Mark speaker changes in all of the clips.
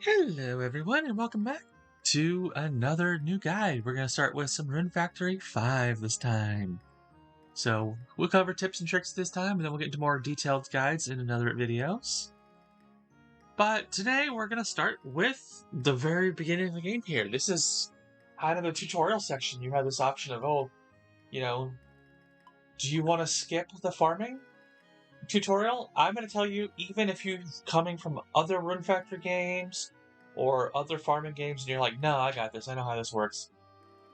Speaker 1: Hello everyone and welcome back to another new guide. We're going to start with some Rune Factory 5 this time. So we'll cover tips and tricks this time and then we'll get into more detailed guides in another videos. But today we're going to start with the very beginning of the game here. This is kind of the tutorial section. You have this option of, do you want to skip the farming tutorial? I'm going to tell you, even if you're coming from other Rune Factory games or other farming games and you're like, no, I got this, I know how this works.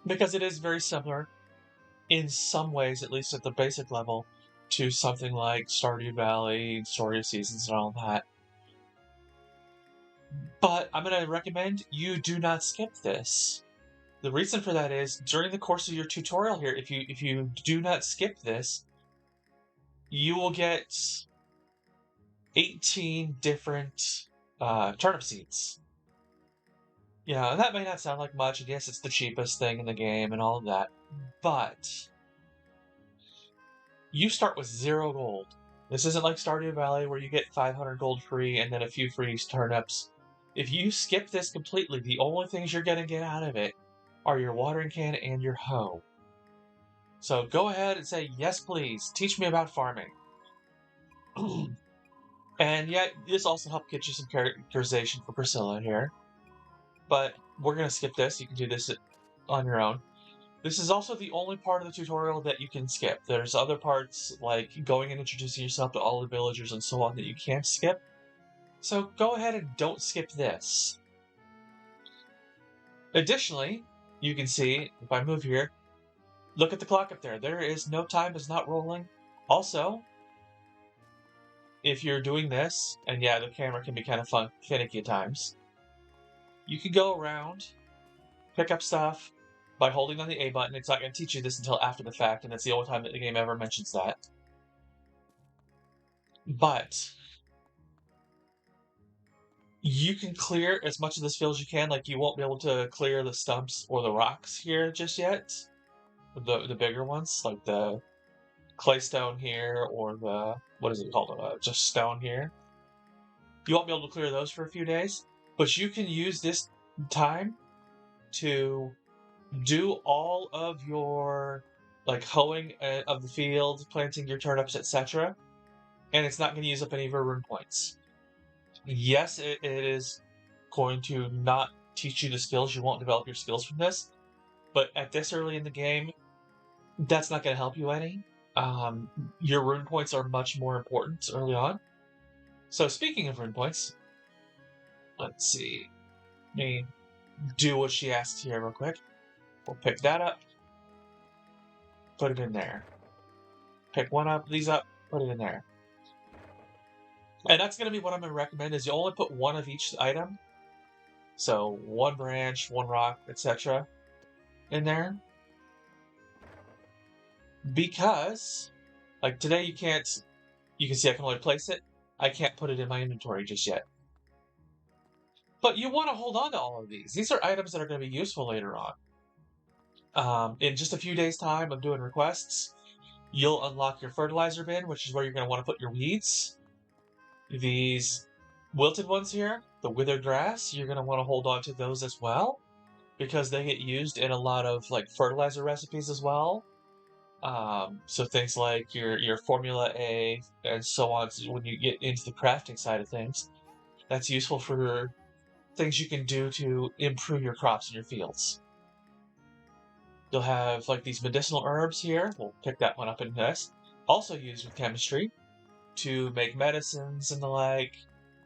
Speaker 1: Because it is very similar, in some ways, at least at the basic level, to something like Stardew Valley, Story of Seasons, and all that. But I'm going to recommend you do not skip this. The reason for that is, during the course of your tutorial here, if you do not skip this, you will get 18 different turnip seeds. Yeah, that may not sound like much, and yes, it's the cheapest thing in the game and all of that, but you start with 0 gold. This isn't like Stardew Valley where you get 500 gold free and then a few free turnips. If you skip this completely, the only things you're going to get out of it are your watering can and your hoe. So go ahead and say, yes please, teach me about farming. And yet, this also helped get you some characterization for Priscilla here. But we're going to skip this. You can do this on your own. This is also the only part of the tutorial that you can skip. There's other parts, like going and introducing yourself to all the villagers and so on, that you can't skip. So go ahead and don't skip this. Additionally, you can see, if I move here, look at the clock up there. There is no time is not rolling. Also, if you're doing this, and yeah, the camera can be kind of finicky at times, you can go around, pick up stuff by holding on the A button. It's not going to teach you this until after the fact, and it's the only time that the game ever mentions that. But you can clear as much of this field as you can. Like, you won't be able to clear the stumps or the rocks here just yet. The bigger ones, like the claystone here, or the, what is it called, just stone here. You won't be able to clear those for a few days, but you can use this time to do all of your, like, hoeing of the field, planting your turnips, etc., and it's not going to use up any of your rune points. Yes, it is going to not teach you the skills. You won't develop your skills from this, but at this early in the game, that's not going to help you any. Your rune points are much more important early on. So speaking of rune points, let's see. Let me do what she asked here real quick. We'll pick that up, put it in there. Pick one up, these up, put it in there. And that's going to be what I'm going to recommend, is you only put one of each item. So one branch, one rock, etc. in there. Because, like today you can see I can only place it. I can't put it in my inventory just yet. But you want to hold on to all of these. These are items that are going to be useful later on. In just a few days' time of doing requests, you'll unlock your fertilizer bin, which is where you're going to want to put your weeds. These wilted ones here, the withered grass, you're going to want to hold on to those as well, because they get used in a lot of, like, fertilizer recipes as well. So things like your Formula A and so on, so when you get into the crafting side of things, that's useful for things you can do to improve your crops in your fields. You'll have, like, these medicinal herbs here. We'll pick that one up in this. Also used with chemistry to make medicines and the like.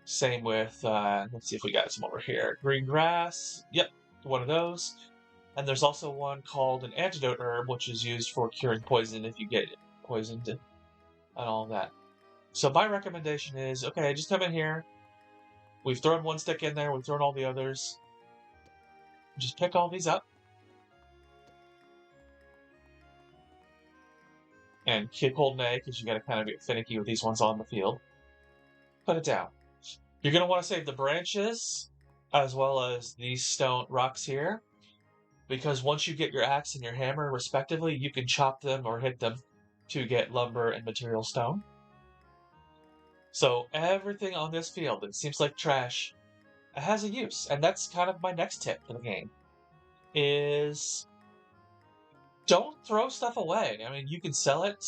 Speaker 1: Same with, let's see if we got some over here. Green grass. Yep, one of those. And there's also one called an antidote herb, which is used for curing poison if you get poisoned and all that. So my recommendation is, okay, just come in here. We've thrown one stick in there. We've thrown all the others. Just pick all these up. And keep holding A, because you got to kind of get finicky with these ones on the field. Put it down. You're going to want to save the branches, as well as these stone rocks here, because once you get your axe and your hammer, respectively, you can chop them or hit them to get lumber and material stone. So everything on this field that seems like trash, has a use, and that's kind of my next tip for the game, is don't throw stuff away. I mean, you can sell it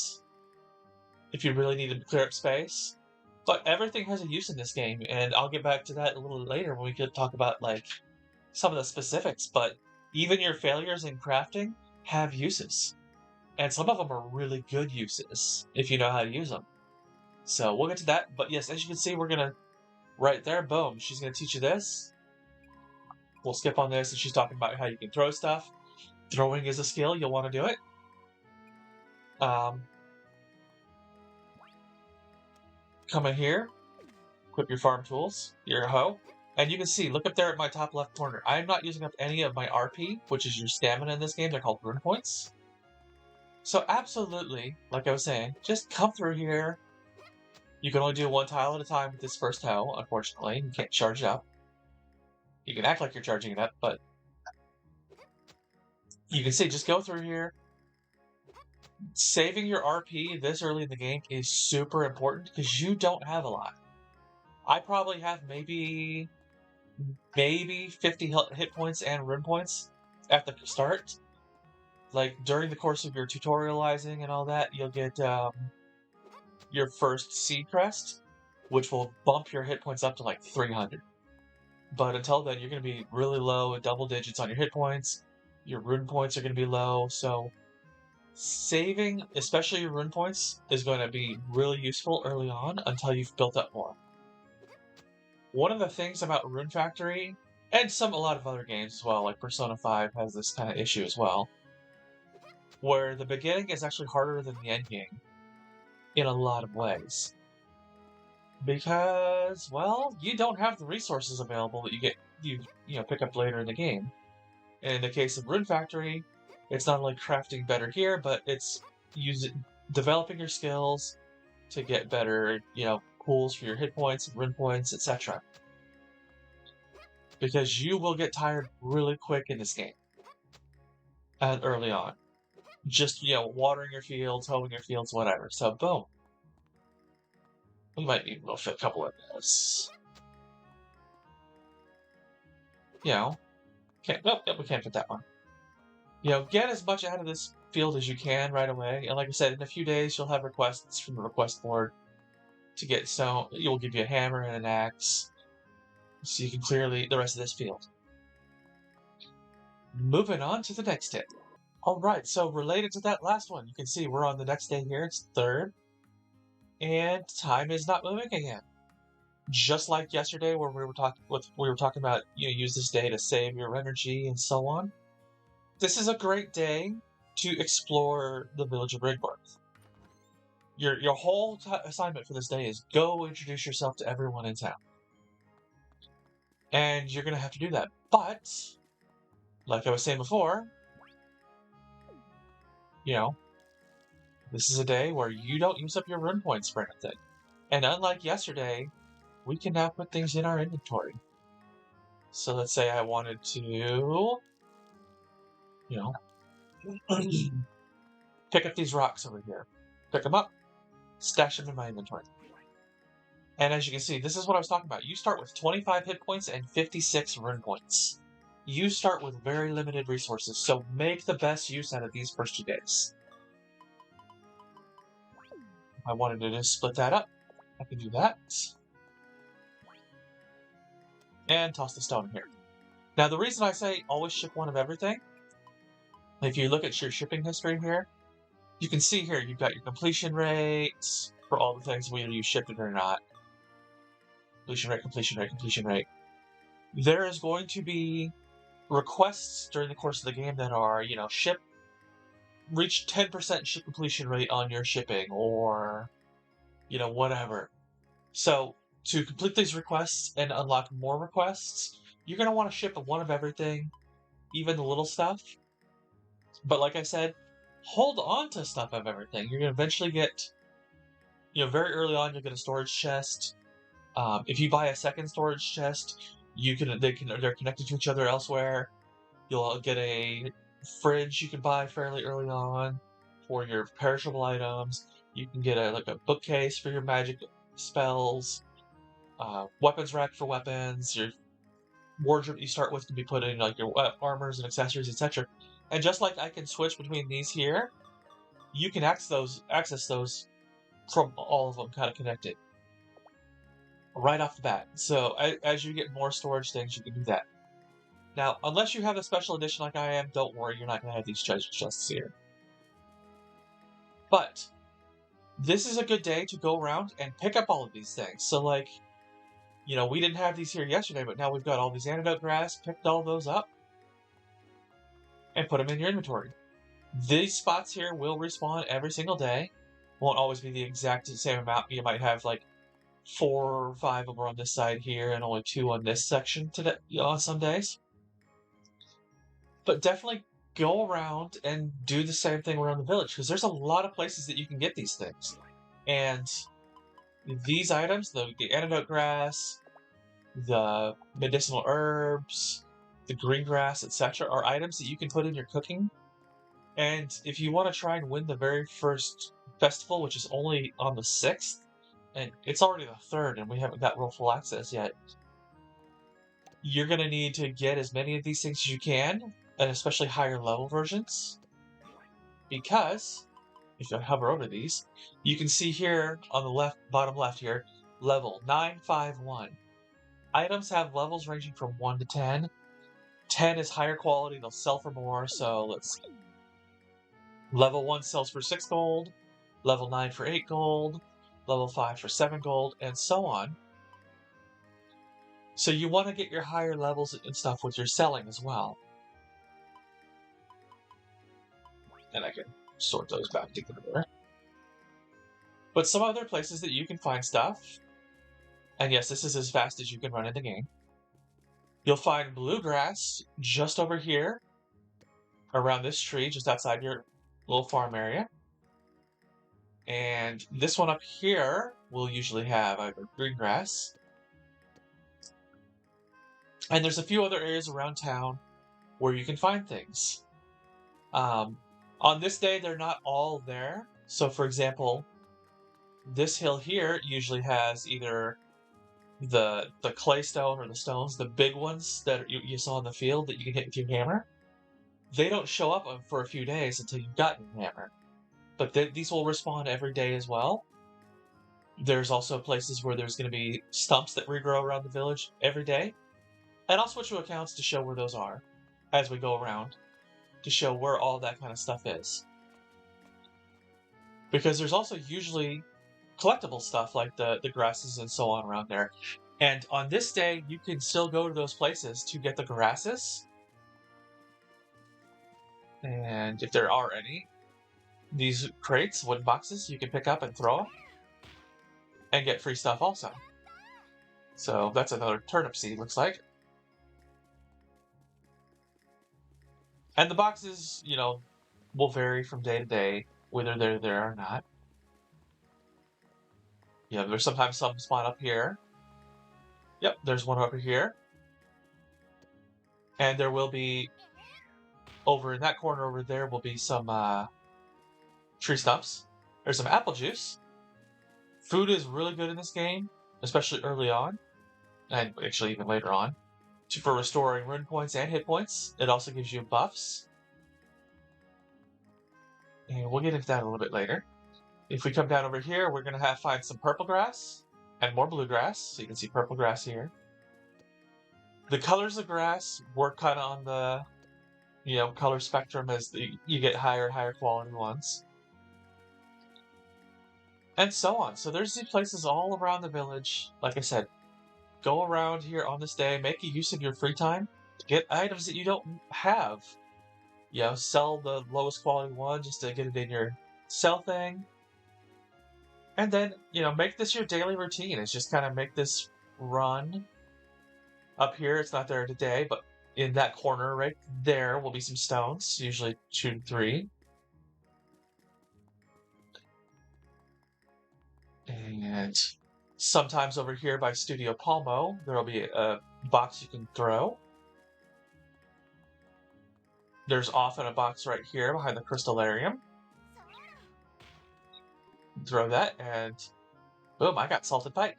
Speaker 1: if you really need to clear up space, but everything has a use in this game, and I'll get back to that a little later when we could talk about, like, some of the specifics, but even your failures in crafting have uses. And some of them are really good uses, if you know how to use them. So we'll get to that, but yes, as you can see, we're gonna, right there, boom, she's gonna teach you this. We'll skip on this, and she's talking about how you can throw stuff. Throwing is a skill, you'll want to do it. Come in here, equip your farm tools, your hoe, and you can see, look up there at my top left corner, I'm not using up any of my RP, which is your stamina in this game. They're called rune points. So absolutely, like I was saying, just come through here. You can only do one tile at a time with this first hoe, unfortunately. You can't charge it up. You can act like you're charging it up, but you can see, just go through here. Saving your RP this early in the game is super important because you don't have a lot. I probably have maybe 50 hit points and rune points at the start. Like, during the course of your tutorializing and all that, you'll get your first sea crest, which will bump your hit points up to like 300. But until then, you're going to be really low, double digits on your hit points. Your rune points are going to be low, so saving, especially your rune points, is going to be really useful early on until you've built up more. One of the things about Rune Factory, and a lot of other games as well, like Persona 5 has this kind of issue as well, where the beginning is actually harder than the end game in a lot of ways. Because, well, you don't have the resources available that you pick up later in the game. And in the case of Rune Factory, it's not only crafting better here, but it's developing your skills to get better, pools for your hit points, rune points, etc. Because you will get tired really quick in this game. Early on. Just, watering your fields, hoeing your fields, whatever. So, boom. We might need to fit a couple of this. Nope, we can't fit that one. Get as much out of this field as you can right away. And like I said, in a few days, you'll have requests from the request board to get stone. It will give you a hammer and an axe, so you can clear the rest of this field. Moving on to the next tip. Alright, so related to that last one, you can see we're on the next day here. It's 3rd. And time is not moving again. Just like yesterday, where we were talking about, use this day to save your energy and so on. This is a great day to explore the village of Rigworth. Your whole assignment for this day is go introduce yourself to everyone in town. And you're going to have to do that. But, like I was saying before, this is a day where you don't use up your rune points for anything. And unlike yesterday, we can now put things in our inventory. So let's say I wanted to, pick up these rocks over here. Pick them up, stash them in my inventory. And as you can see, this is what I was talking about. You start with 25 hit points and 56 rune points. You start with very limited resources, so make the best use out of these first 2 days. If I wanted to just split that up, I can do that. And toss the stone in here. Now, the reason I say always ship one of everything, if you look at your shipping history here, you can see here you've got your completion rates for all the things, whether you shipped it or not. Completion rate, completion rate, completion rate. There is going to be requests during the course of the game that are, reach 10% ship completion rate on your shipping, or, whatever. So, to complete these requests and unlock more requests, you're going to want to ship one of everything, even the little stuff. But like I said, hold on to stuff of everything. You're going to eventually get, very early on, you'll get a storage chest. If you buy a second storage chest, they're connected to each other elsewhere. You'll get a fridge you can buy fairly early on for your perishable items. You can get a bookcase for your magic spells, weapons rack for weapons, your wardrobe you start with can be put in like your armors and accessories, etc. And just like I can switch between these here, you can access those from all of them kind of connected right off the bat. So as you get more storage things, you can do that. Now, unless you have a special edition like I am, don't worry, you're not going to have these treasure chests here. But this is a good day to go around and pick up all of these things. So like, you know, we didn't have these here yesterday, but now we've got all these antidote grass, picked all those up, and put them in your inventory. These spots here will respawn every single day. Won't always be the exact same amount. You might have like 4 or 5 over on this side here and only 2 on this section today, on some days. But definitely go around and do the same thing around the village, because there's a lot of places that you can get these things. And these items, the antidote grass, the medicinal herbs, the green grass, etc., are items that you can put in your cooking. And if you want to try and win the very first festival, which is only on the 6th, and it's already the 3rd, and we haven't got real full access yet, you're going to need to get as many of these things as you can, and especially higher level versions, because if you hover over these, you can see here on the left, bottom left here, level 951. Items have levels ranging from 1 to 10. 10 is higher quality, they'll sell for more, so let's see. Level 1 sells for 6 gold, level 9 for 8 gold, level 5 for 7 gold, and so on. So you want to get your higher levels and stuff with your selling as well. And I can sort those back together. But some other places that you can find stuff, and yes, this is as fast as you can run in the game. You'll find bluegrass just over here, around this tree, just outside your little farm area. And this one up here will usually have either green grass. And there's a few other areas around town where you can find things. On this day, they're not all there. So, for example, this hill here usually has either the clay stone or the stones, the big ones that you saw in the field that you can hit with your hammer. They don't show up for a few days until you've gotten your hammer. But these will respawn every day as well. There's also places where there's going to be stumps that regrow around the village every day. And I'll switch to accounts to show where those are as we go around, to show where all that kind of stuff is. Because there's also usually collectible stuff like the grasses and so on around there. And on this day, you can still go to those places to get the grasses. And if there are any, these crates, wooden boxes, you can pick up and throw them. And get free stuff also. So that's another turnip seed, looks like. And the boxes, you know, will vary from day to day, whether they're there or not. Yeah, there's sometimes some spawn up here. Yep, there's one over here. And there will be, over in that corner over there, will be some tree stumps. There's some apple juice. Food is really good in this game, especially early on, and actually even later on, for restoring rune points and hit points. It also gives you buffs. And we'll get into that a little bit later. If we come down over here, we're going to find some purple grass and more bluegrass. So you can see purple grass here. The colors of grass work kind of on the, you know, color spectrum as you get higher and higher quality ones. And so on. So there's these places all around the village. Like I said, go around here on this day, make use of your free time to get items that you don't have. You know, sell the lowest quality one just to get it in your sell thing. And then, you know, make this your daily routine. It's just kind of make this run. Up here, it's not there today, but in that corner right there will be some stones, usually 2 to 3. And sometimes over here by Studio Palmo, there will be a box you can throw. There's often a box right here behind the Crystallarium. Throw that, and boom, I got salted pike.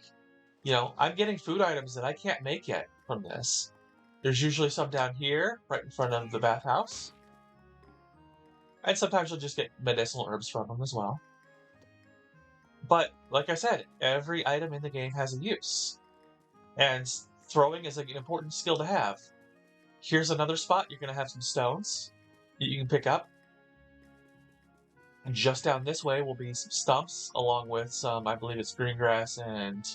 Speaker 1: You know, I'm getting food items that I can't make yet from this. There's usually some down here, right in front of the bathhouse. And sometimes you'll just get medicinal herbs from them as well. But, like I said, every item in the game has a use. And throwing is an important skill to have. Here's another spot. You're going to have some stones that you can pick up. And just down this way will be some stumps, along with some, I believe it's green grass and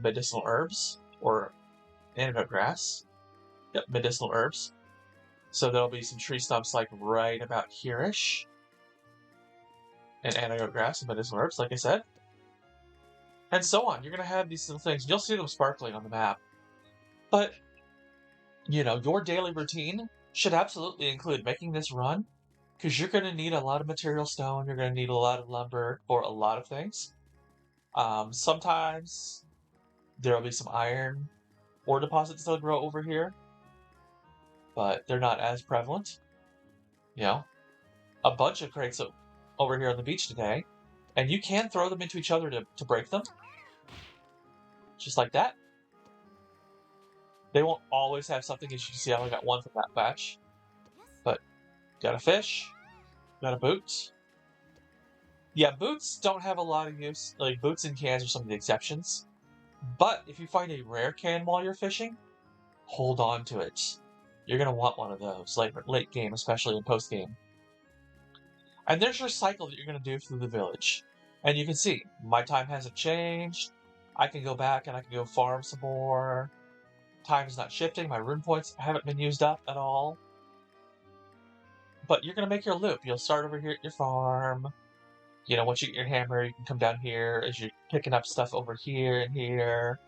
Speaker 1: medicinal herbs, or antidote grass. Yep, medicinal herbs. So there'll be some tree stumps like right about here-ish. And antidote grass and medicinal herbs, like I said. And so on. You're going to have these little things. You'll see them sparkling on the map. But, your daily routine should absolutely include making this run, because you're going to need a lot of material stone. You're going to need a lot of lumber for a lot of things. Sometimes there will be some iron ore deposits that'll grow over here, but they're not as prevalent. A bunch of crates over here on the beach today, and you can throw them into each other to break them. Just like that. They won't always have something, as you can see. I only got one from that batch. But got a fish, got a boot. Yeah, boots don't have a lot of use. Like, boots and cans are some of the exceptions. But if you find a rare can while you're fishing, hold on to it. You're going to want one of those, late game, especially in post game. And there's your cycle that you're going to do through the village. And you can see, my time hasn't changed. I can go back and I can go farm some more. Time is not shifting. My rune points haven't been used up at all. But you're going to make your loop. You'll start over here at your farm. Once you get your hammer, you can come down here as you're picking up stuff over here and here.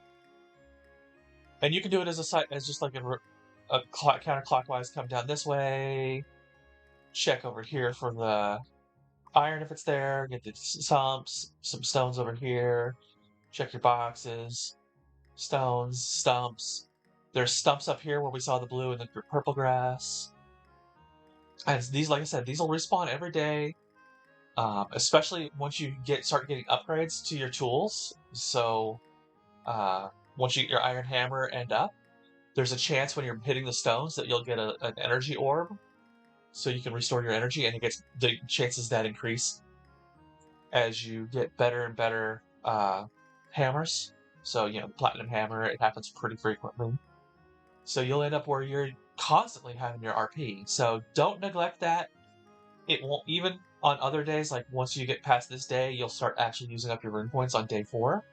Speaker 1: And you can do it as just like a counterclockwise. Come down this way. Check over here for the iron if it's there. Get the some stones over here. Check your boxes. Stones, stumps. There's stumps up here where we saw the blue and the purple grass. And these, like I said, these will respawn every day. Especially once you start getting upgrades to your tools. So, once you get your iron hammer and up, there's a chance when you're hitting the stones that you'll get an energy orb. So you can restore your energy, and the chances that increase as you get better and better hammers. So, platinum hammer, it happens pretty frequently. So you'll end up where you're constantly having your RP. So don't neglect that. It won't, even on other days, like once you get past this day, you'll start actually using up your rune points on day 4.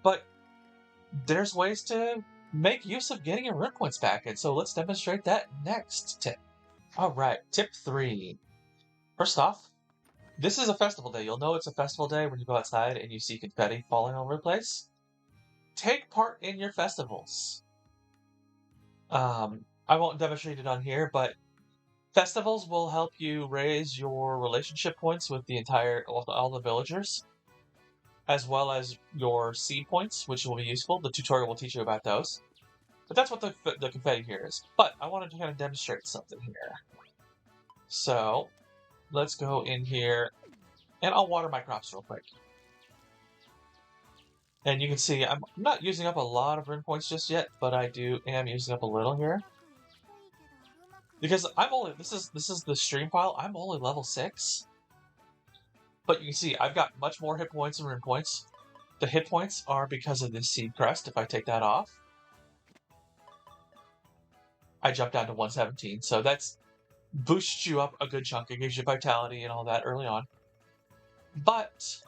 Speaker 1: But there's ways to make use of getting your rune points back, and so let's demonstrate that next tip. Alright, tip 3. First off, this is a festival day. You'll know it's a festival day when you go outside and you see confetti falling all over the place. Take part in your festivals. I won't demonstrate it on here, but festivals will help you raise your relationship points with all the villagers, as well as your seed points, which will be useful. The tutorial will teach you about those. But that's what the confetti here is. But I wanted to kind of demonstrate something here. So, let's go in here, and I'll water my crops real quick. And you can see I'm not using up a lot of rune points just yet, but I am using up a little here. Because this is the stream file, I'm only level 6. But you can see I've got much more hit points and rune points. The hit points are because of this seed crest. If I take that off, I jump down to 117. So that's boosts you up a good chunk. It gives you vitality and all that early on. But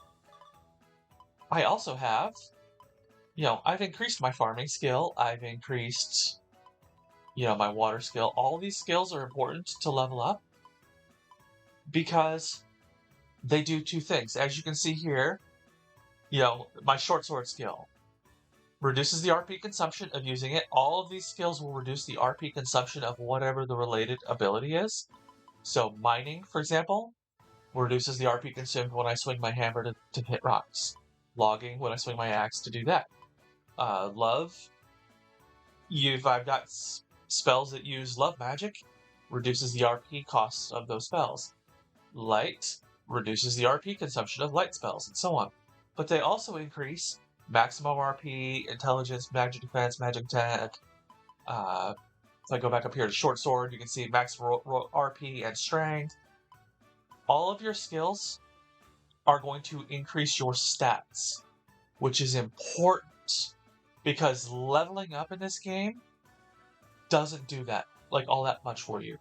Speaker 1: I also have, I've increased my farming skill. I've increased, my water skill. All these skills are important to level up because they do 2 things. As you can see here, my short sword skill reduces the RP consumption of using it. All of these skills will reduce the RP consumption of whatever the related ability is. So mining, for example, reduces the RP consumed when I swing my hammer to hit rocks. Logging, when I swing my axe to do that. Love, if I've got spells that use love magic, reduces the RP costs of those spells. Light reduces the RP consumption of light spells, and so on. But they also increase maximum RP, intelligence, magic defense, magic attack, If I go back up here to short sword, you can see max RP and strength. All of your skills are going to increase your stats, which is important because leveling up in this game doesn't do that like all that much for you.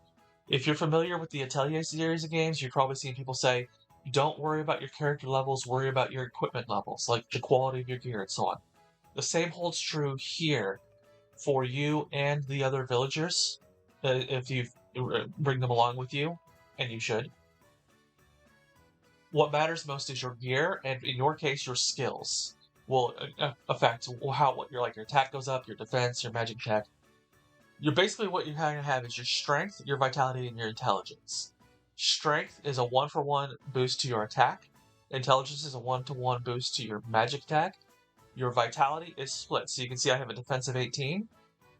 Speaker 1: If you're familiar with the Atelier series of games, you've probably seen people say, don't worry about your character levels, worry about your equipment levels, like the quality of your gear and so on. The same holds true here for you and the other villagers, if you bring them along with you, and you should. What matters most is your gear, and in your case, your skills will affect what your attack goes up, your defense, your magic attack. You're basically what you're going to have is your strength, your vitality, and your intelligence. Strength is a 1-for-1 boost to your attack. Intelligence is a 1-to-1 boost to your magic attack. Your vitality is split. So you can see I have a defense of 18,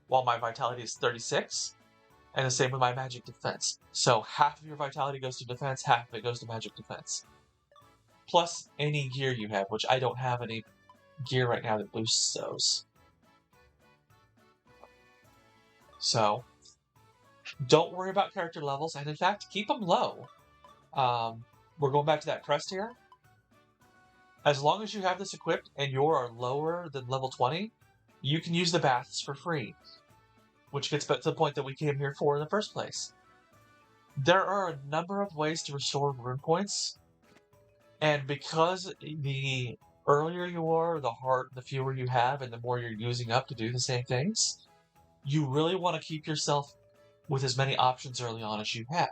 Speaker 1: while my vitality is 36. And the same with my magic defense. So half of your vitality goes to defense, half of it goes to magic defense. Plus any gear you have, which I don't have any gear right now that boosts those. So, don't worry about character levels, and in fact, keep them low. We're going back to that crest here. As long as you have this equipped and you are lower than level 20, you can use the baths for free. Which gets back to the point that we came here for in the first place. There are a number of ways to restore rune points, and because the earlier you are, the fewer you have, and the more you're using up to do the same things, you really want to keep yourself with as many options early on as you have.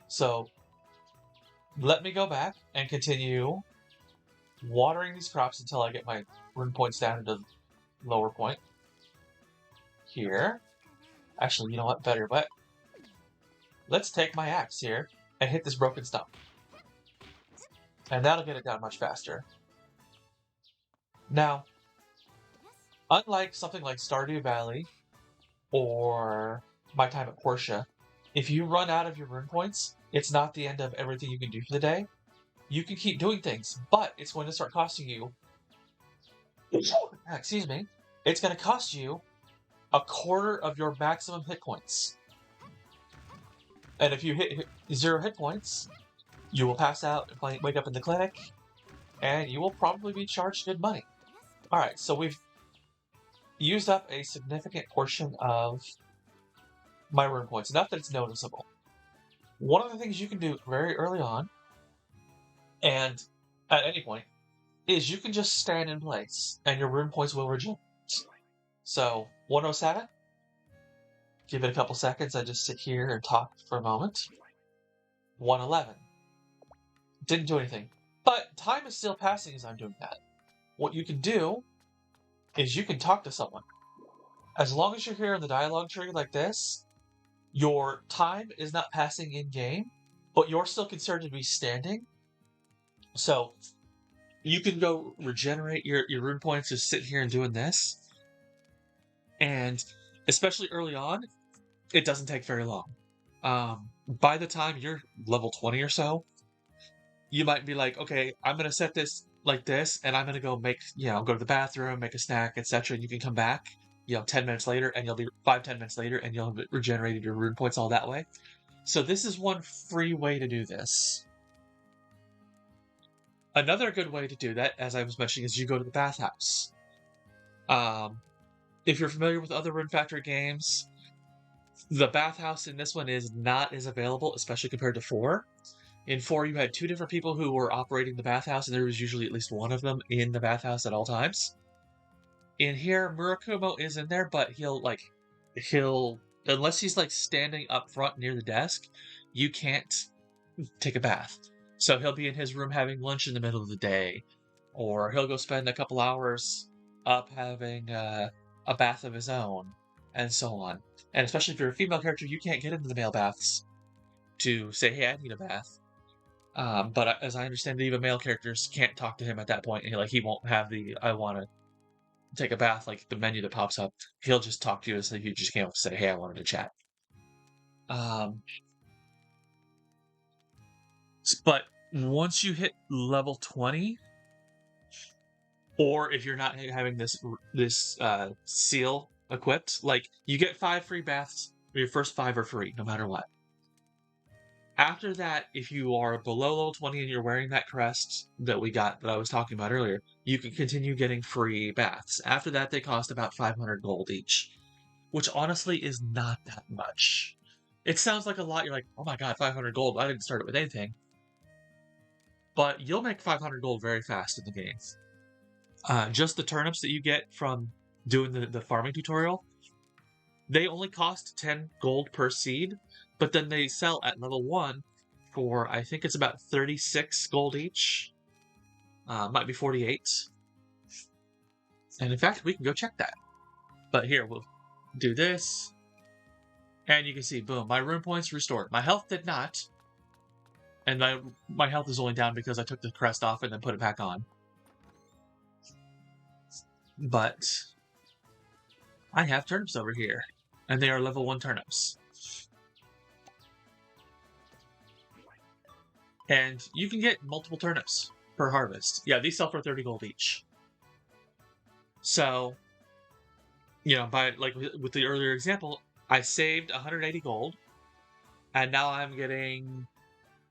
Speaker 1: So, let me go back and continue watering these crops until I get my rune points down to the lower point. Here. Actually, you know what? Better but let's take my axe here and hit this broken stump. And that'll get it down much faster. Now, unlike something like Stardew Valley or my time at Portia, if you run out of your rune points, it's not the end of everything you can do for the day. You can keep doing things, but it's going to start costing you... Excuse me. It's going to cost you a quarter of your maximum hit points. And if you hit 0 hit points, you will pass out and wake up in the clinic, and you will probably be charged good money. Alright, so we've used up a significant portion of my rune points, enough that it's noticeable. One of the things you can do very early on, and at any point, is you can just stand in place, and your rune points will regenerate. So, 107, give it a couple seconds, I just sit here and talk for a moment. 111, didn't do anything, but time is still passing as I'm doing that. What you can do is you can talk to someone. As long as you're here in the dialogue tree like this, your time is not passing in-game, but you're still considered to be standing. So, you can go regenerate your rune points just sitting here and doing this. And especially early on, it doesn't take very long. By the time you're level 20 or so, you might be like, okay, I'm going to set this like this, and I'm going to go go to the bathroom, make a snack, etc. And you can come back, 10 minutes later, and you'll be 5-10 minutes later, and you'll have regenerated your rune points all that way. So this is one free way to do this. Another good way to do that, as I was mentioning, is you go to the bathhouse. If you're familiar with other Rune Factory games, the bathhouse in this one is not as available, especially compared to 4. In 4, you had 2 different people who were operating the bathhouse, and there was usually at least one of them in the bathhouse at all times. In here, Murakumo is in there, but he'll unless he's standing up front near the desk, you can't take a bath. So he'll be in his room having lunch in the middle of the day, or he'll go spend a couple hours up having a bath of his own, and so on. And especially if you're a female character, you can't get into the male baths to say, hey, I need a bath. But as I understand it, even male characters can't talk to him at that point, and he won't have the I want to take a bath, the menu that pops up. He'll just talk to you as if you just can't say, hey, I wanted to chat. But once you hit level 20, or if you're not having this seal equipped. Like, you get 5 free baths, your first 5 are free, no matter what. After that, if you are below level 20 and you're wearing that crest that I was talking about earlier, you can continue getting free baths. After that, they cost about 500 gold each, which honestly is not that much. It sounds like a lot. You're like, oh my god, 500 gold. I didn't start it with anything. But you'll make 500 gold very fast in the game. Just the turnips that you get from doing the farming tutorial, they only cost 10 gold per seed, but then they sell at level 1 for, I think it's about 36 gold each. Might be 48. And in fact, we can go check that. But here, we'll do this. And you can see, boom, my rune points restored. My health did not. And my health is only down because I took the crest off and then put it back on. But I have turnips over here. And they are level 1 turnips. And you can get multiple turnips per harvest. Yeah, these sell for 30 gold each. So, you know, with the earlier example, I saved 180 gold. And now I'm getting,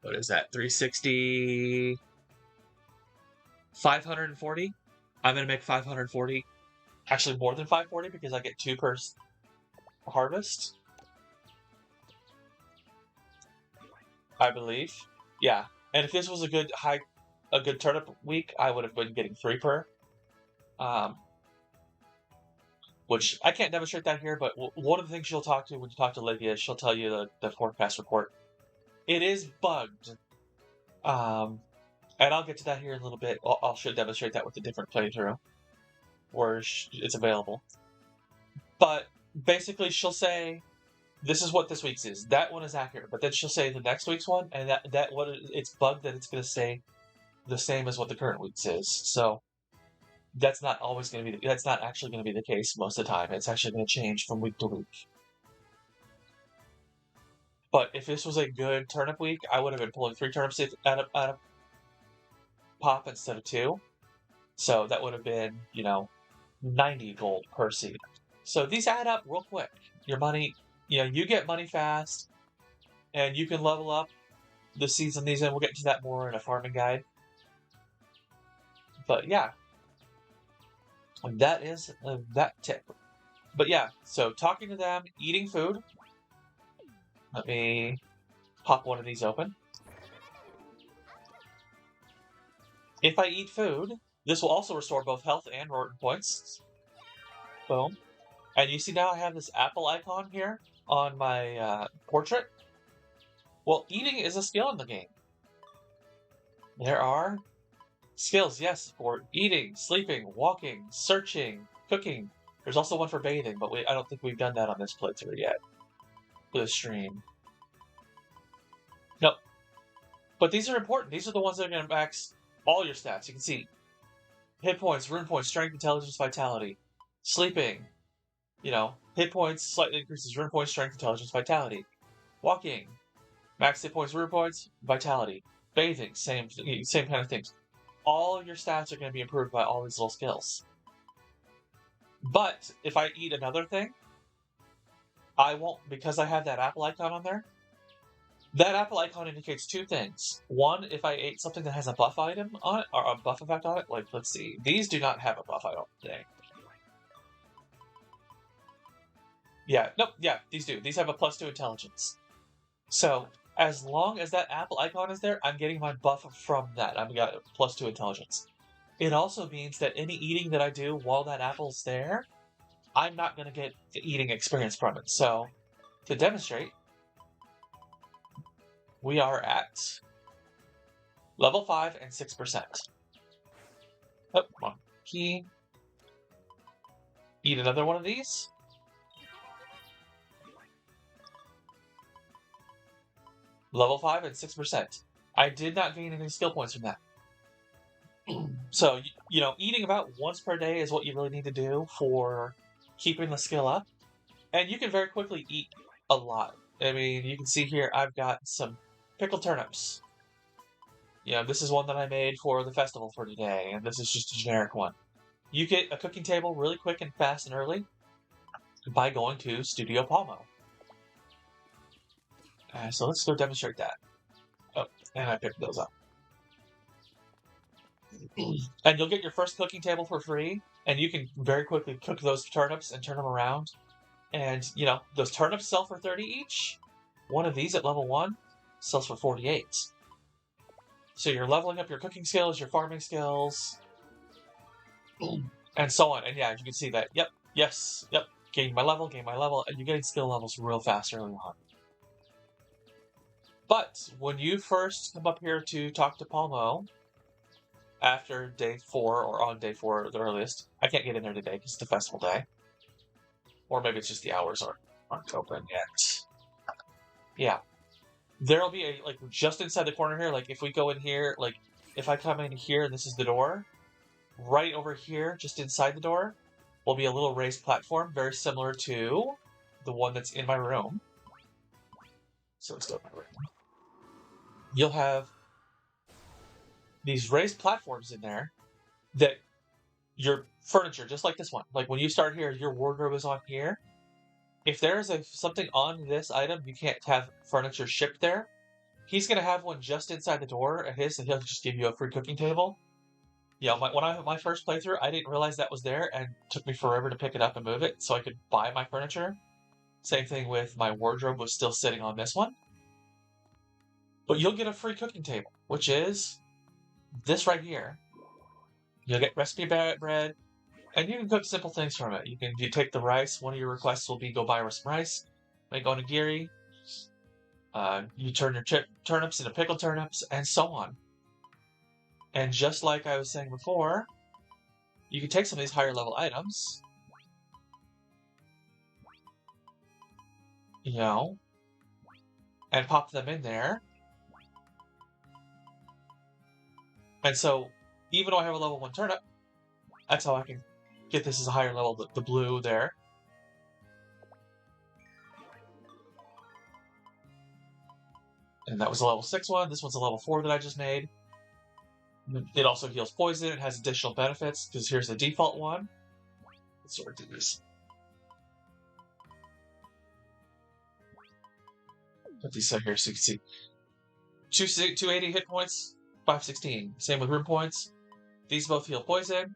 Speaker 1: what is that, 360, 540? I'm going to make 540. Actually, more than 540 because I get 2 per harvest. I believe. Yeah. And if this was a good turnip week, I would have been getting 3 per. Which I can't demonstrate that here, but one of the things she'll talk to when you talk to Livia is she'll tell you the forecast report. It is bugged. And I'll get to that here in a little bit. I'll should demonstrate that with a different playthrough where it's available. But basically, she'll say, this is what this week's is. That one is accurate. But then she'll say the next week's one, and that one, it's bugged that it's going to stay the same as what the current week's is. So that's not always going to be. That's not actually going to be the case most of the time. It's actually going to change from week to week. But if this was a good turnip week, I would have been pulling 3 turnips out of pop instead of 2. So that would have been, 90 gold per seed. So these add up real quick. Your money, you get money fast, and you can level up the seeds on these, and we'll get to that more in a farming guide. But yeah, that is that tip. But yeah, so talking to them, eating food. Let me pop one of these open. If I eat food, this will also restore both health and rune points. Boom. And you see now I have this apple icon here on my portrait. Well, eating is a skill in the game. There are skills, yes, for eating, sleeping, walking, searching, cooking. There's also one for bathing, but I don't think we've done that on this playthrough yet. For the stream. Nope. But these are important. These are the ones that are going to max all your stats. You can see hit points, rune points, strength, intelligence, vitality. Sleeping. Hit points slightly increases rune points, strength, intelligence, vitality. Walking. Max hit points, rune points, vitality. Bathing. Same kind of things. All of your stats are going to be improved by all these little skills. But if I eat another thing, I won't, because I have that apple icon on there. That apple icon indicates 2 things. One, if I ate something that has a buff item on it, or a buff effect on it, like, let's see. These do not have a buff item today. Yeah, nope, yeah, these do. These have a +2 intelligence. So, as long as that apple icon is there, I'm getting my buff from that. I've got +2 intelligence. It also means that any eating that I do while that apple's there, I'm not going to get the eating experience from it. So, to demonstrate, we are at level 5 and 6%. Oh, monkey. Eat another one of these. Level 5 and 6%. I did not gain any skill points from that. So, eating about once per day is what you really need to do for keeping the skill up. And you can very quickly eat a lot. I mean, you can see here I've got some pickled turnips. This is one that I made for the festival for today, and this is just a generic one. You get a cooking table really quick and fast and early. by going to Studio Palmo. So let's go demonstrate that. Oh, and I picked those up. And you'll get your first cooking table for free, and you can very quickly cook those turnips and turn them around. And, you know, those turnips sell for 30 each. One of these at level 1 sells for 48. So you're leveling up your cooking skills, your farming skills, and so on. And yeah, as you can see that, yep, yes, yep, gain my level, and you're getting skill levels real fast early on. But when you first come up here to talk to Palmo, after day 4, or on day 4 at the earliest, I can't get in there today because it's the festival day. Or maybe it's just the hours aren't open yet. Yeah. There'll be a, like, just inside the corner here, like, if we go in here, like, if I come in here and this is the door, right over here, just inside the door, will be a little raised platform, very similar to the one that's in my room. So let's go to my room. You'll have these raised platforms in there that your furniture, just like this one, like when you start here, your wardrobe is on here. If there's something on this item, you can't have furniture shipped there. He's going to have one just inside the door at his, and he'll just give you a free cooking table. Yeah, my first playthrough, I didn't realize that was there, and it took me forever to pick it up and move it so I could buy my furniture. Same thing with my wardrobe was still sitting on this one. But you'll get a free cooking table, which is this right here. You'll get recipe bread, and you can cook simple things from it. You take the rice. One of your requests will be go buy some rice, make onigiri. You turn your turnips into pickled turnips, and so on. And just like I was saying before, you can take some of these higher level items, you know, and pop them in there. And so, even though I have a level 1 turnip, that's how I can get this as a higher level, the blue there. And that was a level 6 one. This one's a level 4 that I just made. It also heals poison. It has additional benefits, because here's the default one. Let's sort through these. Put these out here so you can see. 280 hit points, 516. Same with rune points. These both heal poison.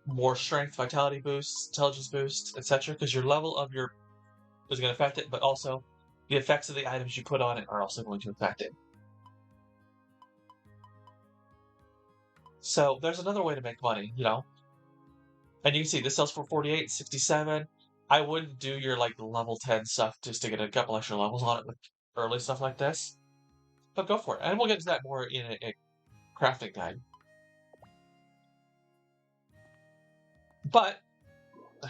Speaker 1: More strength, vitality boosts, intelligence boosts, etc. Because your level of your is going to affect it, but also the effects of the items you put on it are also going to affect it. So there's another way to make money, you know. And you can see this sells for 48, 67. I wouldn't do your like level 10 stuff just to get a couple extra levels on it with early stuff like this. But go for it. And we'll get to that more in a crafting guide. But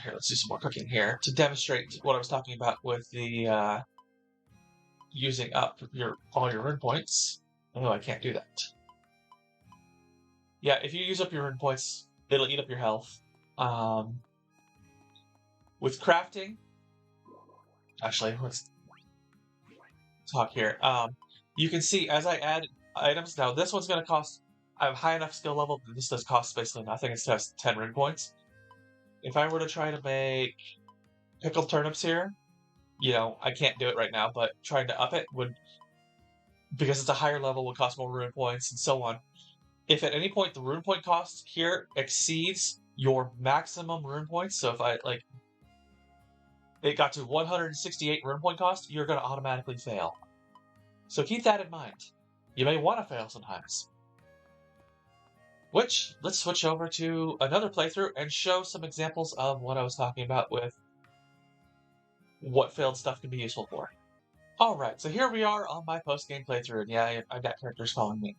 Speaker 1: here, let's do some more cooking here to demonstrate what I was talking about with the using up all your rune points. Oh, I can't do that. Yeah, if you use up your rune points, it'll eat up your health. With crafting, actually, let's talk here. You can see as I add items, now this one's going to cost, I have high enough skill level that this does cost basically nothing. It has 10 rune points. If I were to try to make pickled turnips here, you know, I can't do it right now, but trying to up it would, because it's a higher level, would cost more rune points and so on. If at any point the rune point cost here exceeds your maximum rune points, so if I, like, it got to 168 rune point cost, you're going to automatically fail. So keep that in mind. You may want to fail sometimes. Which, let's switch over to another playthrough and show some examples of what I was talking about with what failed stuff can be useful for. Alright, so here we are on my post-game playthrough, and yeah, I've got characters calling me.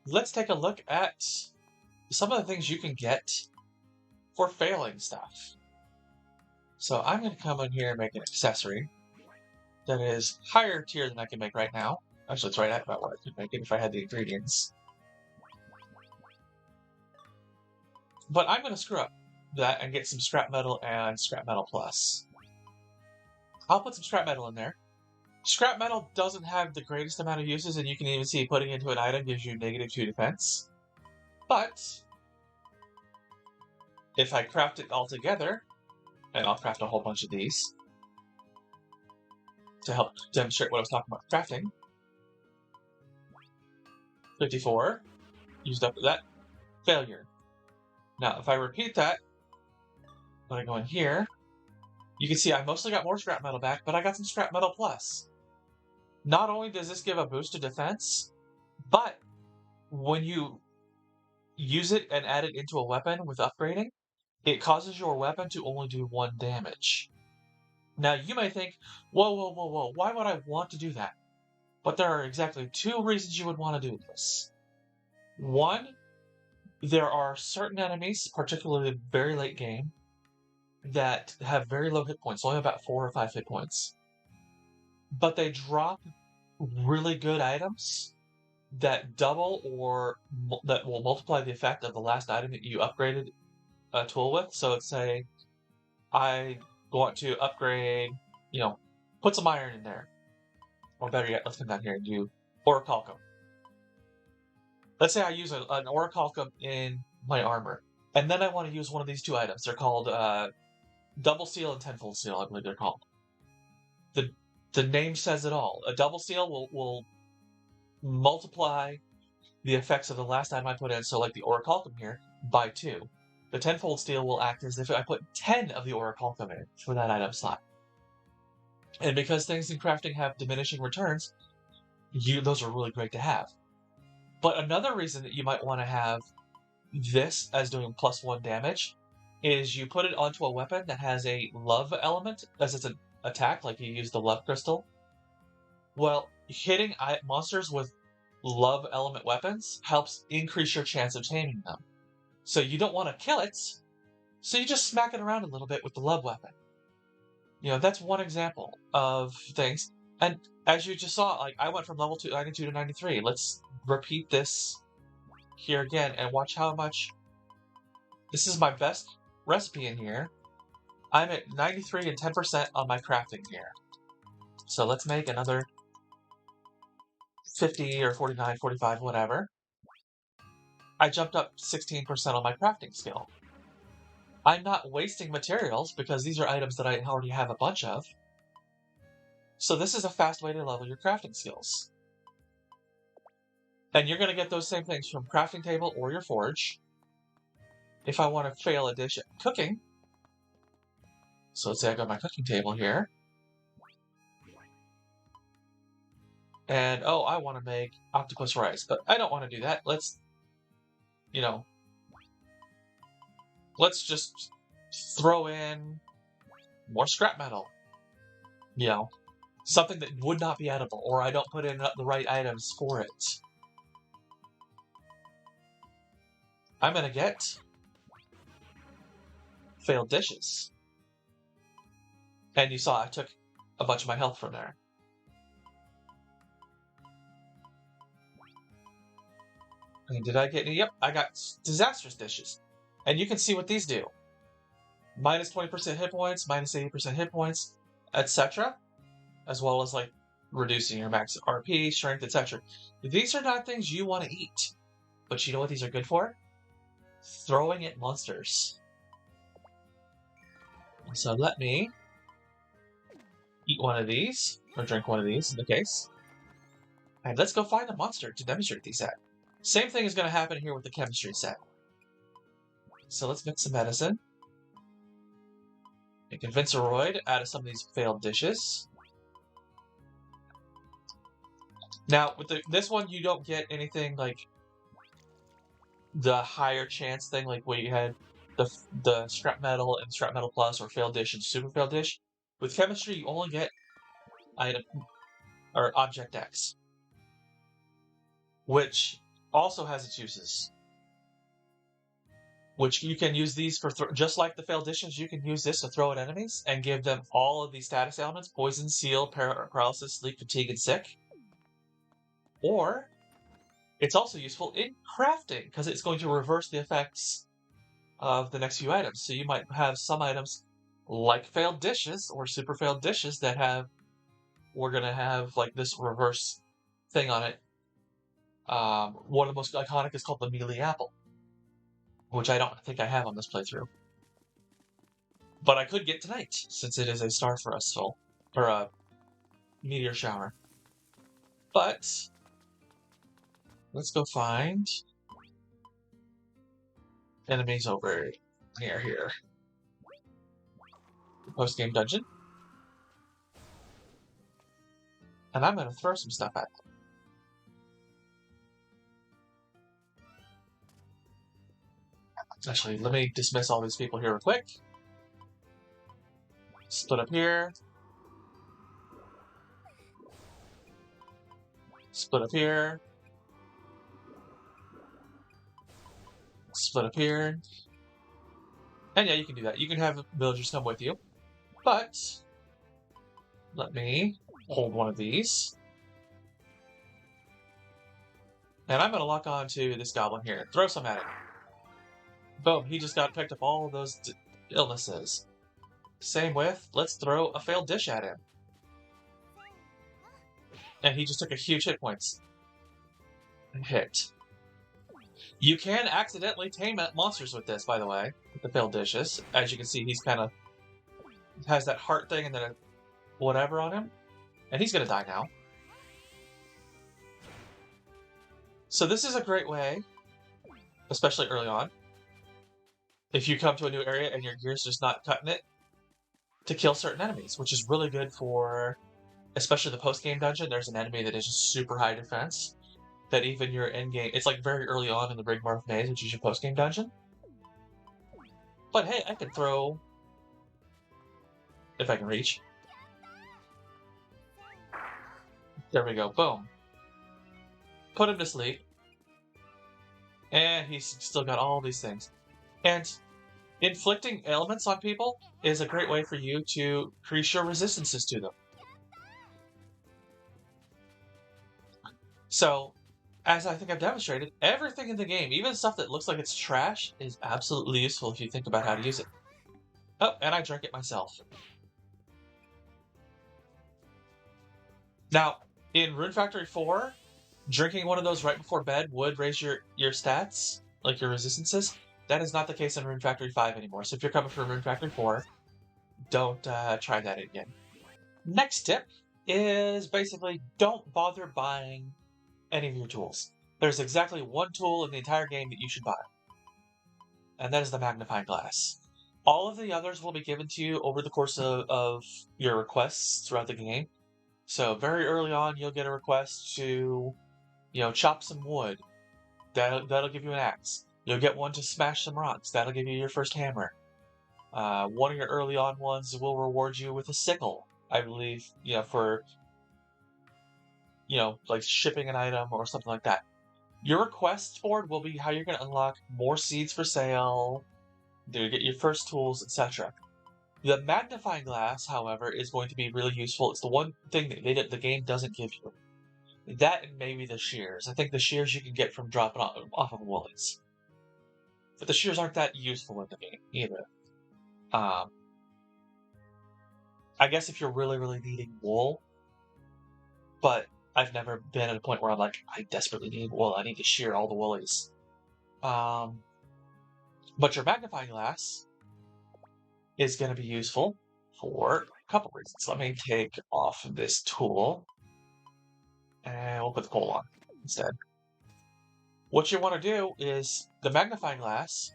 Speaker 1: Let's take a look at some of the things you can get for failing stuff. So I'm going to come in here and make an accessory that is higher tier than I can make right now. Actually, it's right at about what I could make it if I had the ingredients. But I'm going to screw up that and get some scrap metal and scrap metal plus. I'll put some scrap metal in there. Scrap metal doesn't have the greatest amount of uses, and you can even see putting into an item gives you -2 defense. But if I craft it all together, And I'll craft a whole bunch of these to help demonstrate what I was talking about crafting. 54. Used up that. Failure. Now, if I repeat that, when I go in here, you can see I mostly got more scrap metal back, but I got some scrap metal plus. Not only does this give a boost to defense, but when you use it and add it into a weapon with upgrading, it causes your weapon to only do 1 damage. Now, you may think, whoa, whoa, whoa, whoa, why would I want to do that? But there are exactly 2 reasons you would want to do this. 1, there are certain enemies, particularly very late game, that have very low hit points, only about 4 or 5 hit points. But they drop really good items that double or that will multiply the effect of the last item that you upgraded a tool with. So let's say I want to upgrade, put some iron in there. Or better yet, let's come down here and do orichalcum. Let's say I use an orichalcum in my armor, and then I want to use one of these 2 items. They're called double seal and tenfold seal, I believe they're called. The name says it all. A double seal will multiply the effects of the last item I put in, so like the orichalcum here, by 2. The tenfold steel will act as if I put 10 of the orichalcum in for that item slot. And because things in crafting have diminishing returns, those are really great to have. But another reason that you might want to have this as doing +1 damage is you put it onto a weapon that has a love element as its attack, like you use the love crystal. Well, hitting monsters with love element weapons helps increase your chance of taming them. So you don't want to kill it, so you just smack it around a little bit with the love weapon. That's one example of things. And as you just saw, like I went from level 92 to 93. Let's repeat this here again and watch how much. This is my best recipe in here. I'm at 93 and 10% on my crafting here. So let's make another 50 or 49, 45, whatever. I jumped up 16% on my crafting skill. I'm not wasting materials because these are items that I already have a bunch of. So this is a fast way to level your crafting skills. And you're going to get those same things from crafting table or your forge. If I want to fail a dish at cooking, so let's say I go to my cooking table here. And, I want to make octopus rice, but I don't want to do that. Let's just throw in more scrap metal. Something that would not be edible, or I don't put in the right items for it. I'm going to get failed dishes. And you saw I took a bunch of my health from there. And did I get any? Yep, I got disastrous dishes. And you can see what these do. Minus 20% hit points, minus 80% hit points, etc. As well as like reducing your max RP, strength, etc. These are not things you want to eat. But you know what these are good for? Throwing at monsters. So let me eat one of these, or drink one of these in the case. And let's go find a monster to demonstrate these at. Same thing is going to happen here with the chemistry set. So let's mix some medicine. Make Invinciroid out of some of these failed dishes. Now, with this one, you don't get anything like the higher chance thing, like where you had the scrap metal and scrap metal plus, or failed dish and super failed dish. With chemistry, you only get item or object X, which also has its uses. Which you can use these for, just like the failed dishes, you can use this to throw at enemies and give them all of these status elements: poison, seal, paralysis, sleep, fatigue, and sick. Or it's also useful in crafting because it's going to reverse the effects of the next few items. So you might have some items like failed dishes or super failed dishes that we're going to have like this reverse thing on it. One of the most iconic is called the mealy apple, which I don't think I have on this playthrough. But I could get tonight, since it is a star festival, or a meteor shower. But let's go find enemies over here. Post-game dungeon. And I'm going to throw some stuff at them. Actually, let me dismiss all these people here real quick. Split up here. Split up here. Split up here. And yeah, you can do that. You can have villagers come with you. But let me hold one of these. And I'm going to lock on to this goblin here. Throw some at him. Boom, he just got picked up all of those illnesses. Same with, let's throw a failed dish at him. And he just took a huge hit points. Hit. You can accidentally tame monsters with this, by the way, with the failed dishes. As you can see, he's kind of has that heart thing and then a whatever on him. And he's going to die now. So this is a great way, especially early on, if you come to a new area and your gear's just not cutting it, to kill certain enemies, which is really good for, especially the post-game dungeon. There's an enemy that is just super high defense, that even your end-game, it's like very early on in the Rigmarth Maze, which is your post-game dungeon. But hey, I can throw, if I can reach. There we go, boom. Put him to sleep. And he's still got all these things. And inflicting ailments on people is a great way for you to increase your resistances to them. So, as I think I've demonstrated, everything in the game, even stuff that looks like it's trash, is absolutely useful if you think about how to use it. Oh, and I drank it myself. Now, in Rune Factory 4, drinking one of those right before bed would raise your stats, like your resistances. That is not the case in Rune Factory 5 anymore. So if you're coming from Rune Factory 4, don't try that again. Next tip is basically don't bother buying any of your tools. There's exactly one tool in the entire game that you should buy, and that is the magnifying glass. All of the others will be given to you over the course of your requests throughout the game. So very early on, you'll get a request to, chop some wood. That'll give you an axe. You'll get one to smash some rocks. That'll give you your first hammer. One of your early on ones will reward you with a sickle, I believe, for, like shipping an item or something like that. Your request board will be how you're going to unlock more seeds for sale, to get your first tools, etc. The magnifying glass, however, is going to be really useful. It's the one thing that the game doesn't give you. That and maybe the shears. I think the shears you can get from dropping off of woolies. But the shears aren't that useful in the game, either. I guess if you're really, really needing wool, but I've never been at a point where I'm like, I desperately need wool, I need to shear all the woolies. But your magnifying glass is going to be useful for a couple reasons. Let me take off this tool, and we'll put the coal on instead. What you want to do is, the magnifying glass,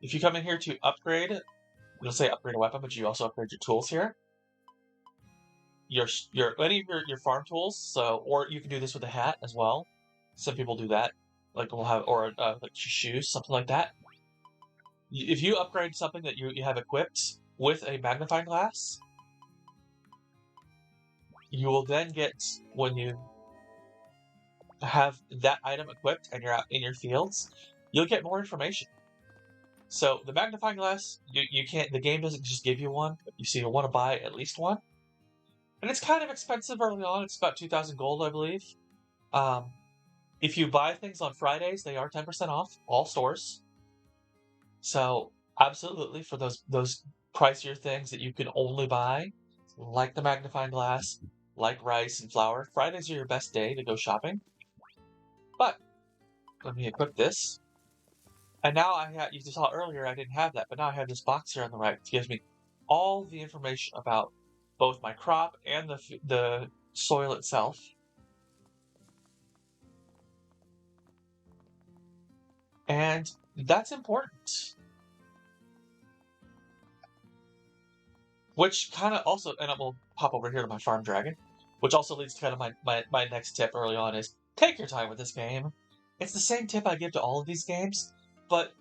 Speaker 1: if you come in here to upgrade, you'll say upgrade a weapon, but you also upgrade your tools here. Any of your farm tools, or you can do this with a hat as well. Some people do that, like like shoes, something like that. If you upgrade something that you have equipped with a magnifying glass, you will then get, when you have that item equipped and you're out in your fields, you'll get more information. So the magnifying glass, you can't. The game doesn't just give you one. So you'll want to buy at least one, and it's kind of expensive early on. It's about 2,000 gold, I believe. If you buy things on Fridays, they are 10% off all stores. So absolutely, for those pricier things that you can only buy, like the magnifying glass, like rice and flour, Fridays are your best day to go shopping. But let me equip this. And now you saw earlier I didn't have that, but now I have this box here on the right that gives me all the information about both my crop and the soil itself. And that's important. Which kind of also, and we'll pop over here to my farm dragon, which also leads to kind of my next tip early on is take your time with this game. It's the same tip I give to all of these games, but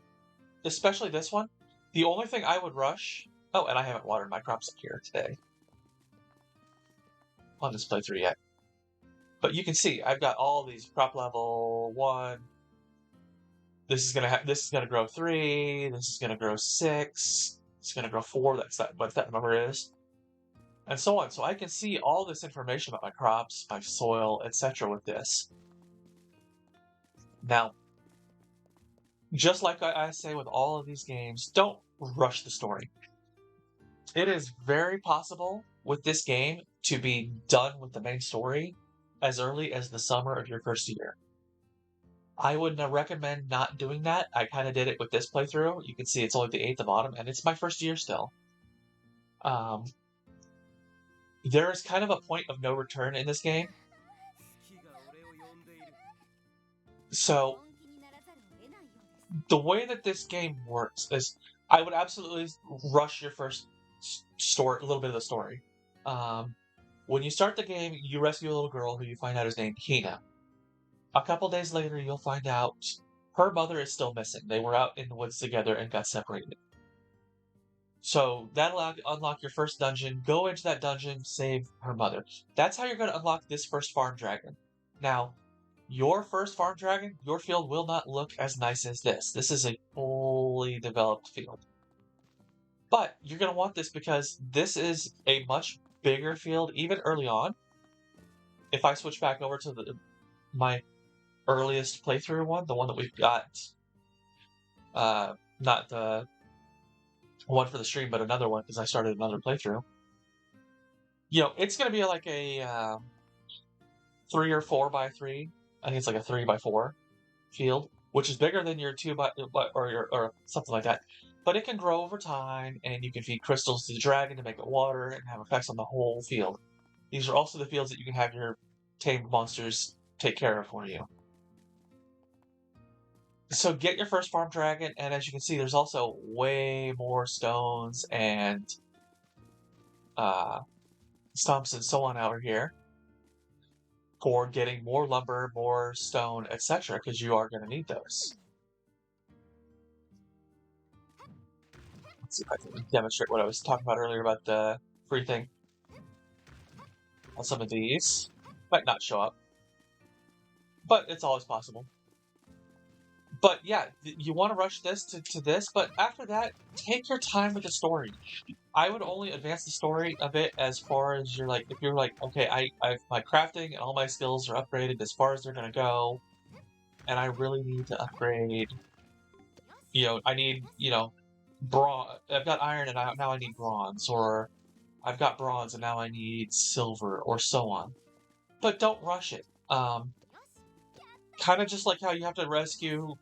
Speaker 1: especially this one. The only thing I would rush... Oh, and I haven't watered my crops up here today on this playthrough yet. But you can see I've got all these crop level 1. This is gonna grow 3. This is gonna grow 6. It's gonna grow 4. That's what that number is, and so on. So I can see all this information about my crops, my soil, etc. with this. Now, just like I say with all of these games, don't rush the story. It is very possible with this game to be done with the main story as early as the summer of your first year. I would recommend not doing that. I kind of did it with this playthrough. You can see it's only the 8th of autumn, and it's my first year still. There is kind of a point of no return in this game. So, the way that this game works is I would absolutely rush your first story, a little bit of the story. When you start the game, you rescue a little girl who you find out is named Hina. A couple days later, you'll find out her mother is still missing. They were out in the woods together and got separated. So that'll unlock your first dungeon. Go into that dungeon, save her mother. That's how you're going to unlock this first farm dragon. Now, your first farm dragon, your field will not look as nice as this. This is a fully developed field. But you're going to want this because this is a much bigger field, even early on. If I switch back over to my earliest playthrough one, the one that we've got, not the one for the stream, but another one because I started another playthrough. You know, it's going to be like a 3 or 4 by 3. I think it's like a 3 by 4 field, which is bigger than your 2 by or something like that. But it can grow over time, and you can feed crystals to the dragon to make it water and have effects on the whole field. These are also the fields that you can have your tamed monsters take care of for you. So get your first farm dragon, and as you can see, there's also way more stones and stumps and so on out here for getting more lumber, more stone, etc., because you are going to need those. Let's see if I can demonstrate what I was talking about earlier about the free thing. On some of these. Might not show up. But it's always possible. But yeah, you want to rush this to this, but after that, take your time with the story. I would only advance the story a bit as far as you're like, if you're like, okay, I've my crafting and all my skills are upgraded as far as they're going to go, and I really need to upgrade, I need, bronze. I've got iron and now I need bronze, or I've got bronze and now I need silver, or so on. But don't rush it. Kind of just like how you have to rescue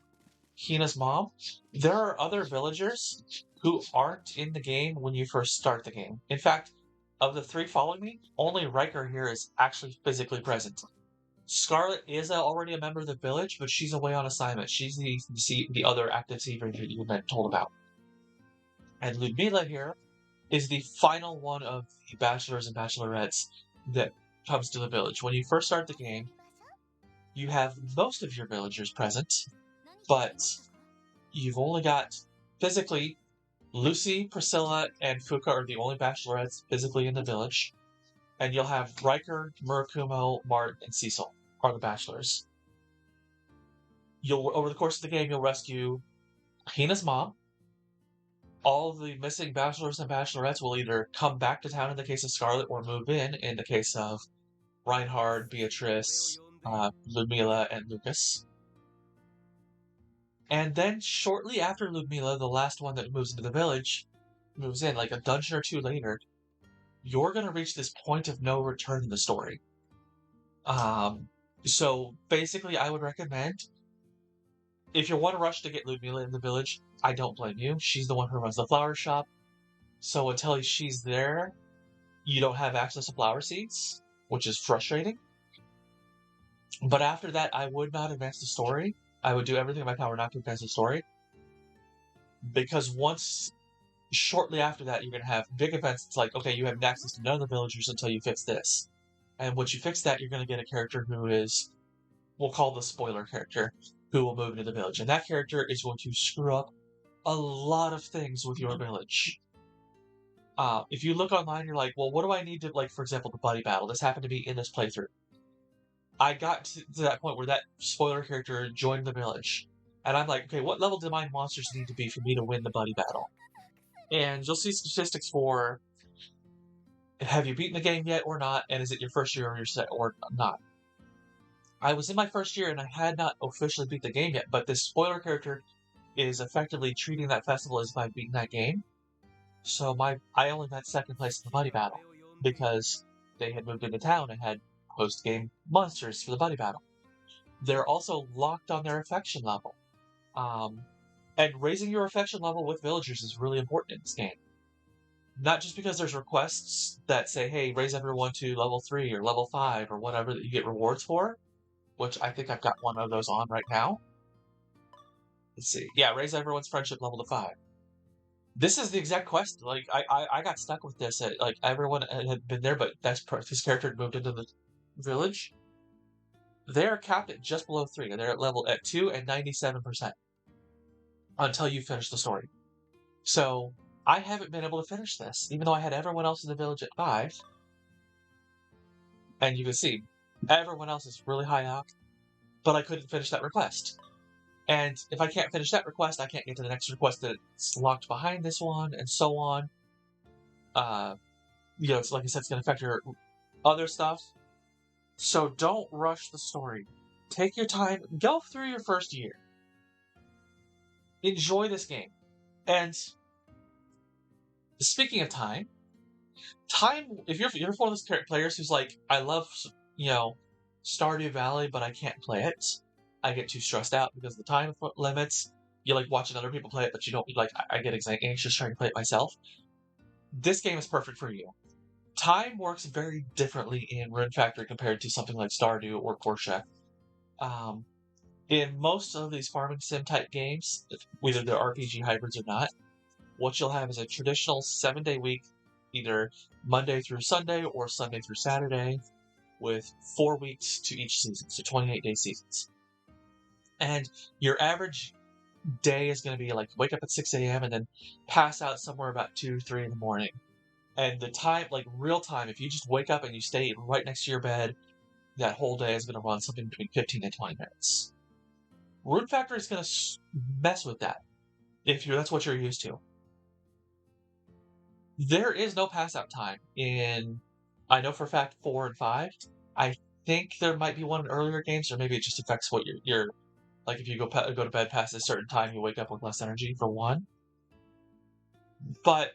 Speaker 1: Hina's mom, there are other villagers who aren't in the game when you first start the game. In fact, of the 3 following me, only Riker here is actually physically present. Scarlet is already a member of the village, but she's away on assignment. She's the other active Seaver you've been told about. And Ludmila here is the final one of the bachelors and bachelorettes that comes to the village. When you first start the game, you have most of your villagers present, but you've only got, physically, Lucy, Priscilla, and Fuka are the only bachelorettes physically in the village. And you'll have Riker, Murakumo, Mart, and Cecil are the bachelors. Over the course of the game, you'll rescue Hina's mom. All of the missing bachelors and bachelorettes will either come back to town in the case of Scarlet or move in the case of Reinhard, Beatrice, Ludmila, and Lucas. And then shortly after Ludmila, the last one that moves into the village, moves in, like a dungeon or 2 later, you're going to reach this point of no return in the story. So basically, I would recommend if you want to rush to get Ludmilla in the village, I don't blame you. She's the one who runs the flower shop. So until she's there, you don't have access to flower seeds, which is frustrating. But after that, I would not advance the story. I would do everything in my power not to advance the story. Because shortly after that, you're going to have big events. It's like, okay, you have access to none of the villagers until you fix this. And once you fix that, you're going to get a character who is, we'll call the spoiler character, who will move into the village. And that character is going to screw up a lot of things with your village. If you look online, you're like, well, what do I need to, like, for example, the buddy battle. This happened to be in this playthrough. I got to that point where that spoiler character joined the village. And I'm like, okay, what level do my monsters need to be for me to win the buddy battle? And you'll see statistics for, have you beaten the game yet or not? And is it your first year or not? I was in my first year and I had not officially beat the game yet, but this spoiler character is effectively treating that festival as if I've beaten that game. So I only got second place in the buddy battle because they had moved into town and had post-game monsters for the buddy battle. They're also locked on their affection level. And raising your affection level with villagers is really important in this game. Not just because there's requests that say, hey, raise everyone to level 3 or level 5 or whatever that you get rewards for, which I think I've got one of those on right now. Let's see. Yeah, raise everyone's friendship level to 5. This is the exact quest. Like, I got stuck with this. Like, everyone had been there, but this character had moved into the village. They're capped at just below 3. They're at 2 and 97% until you finish the story. So, I haven't been able to finish this, even though I had everyone else in the village at 5. And you can see, everyone else is really high up, but I couldn't finish that request. And if I can't finish that request, I can't get to the next request that's locked behind this one, and so on. It's like I said, it's going to affect your other stuff. So don't rush the story. Take your time. Go through your first year. Enjoy this game. And speaking of time, if you're one of those players who's like, I love, Stardew Valley, but I can't play it. I get too stressed out because of the time limits. You like watching other people play it, but you don't like. I get anxious trying to play it myself. This game is perfect for you. Time works very differently in Rune Factory compared to something like Stardew or Porsche. In most of these farming sim type games, whether they're RPG hybrids or not, what you'll have is a traditional 7-day week, either Monday through Sunday or Sunday through Saturday, with 4 weeks to each season, so 28-day seasons. And your average day is going to be like wake up at 6 a.m. and then pass out somewhere about 2, 3 in the morning. And the time, like real time, if you just wake up and you stay right next to your bed, that whole day is going to run something between 15 and 20 minutes. Rune Factory is going to mess with that if that's what you're used to. There is no pass out time in, I know for a fact, 4 and 5. I think there might be one in earlier games, or maybe it just affects what you're like if you go to bed past a certain time, you wake up with less energy for 1. But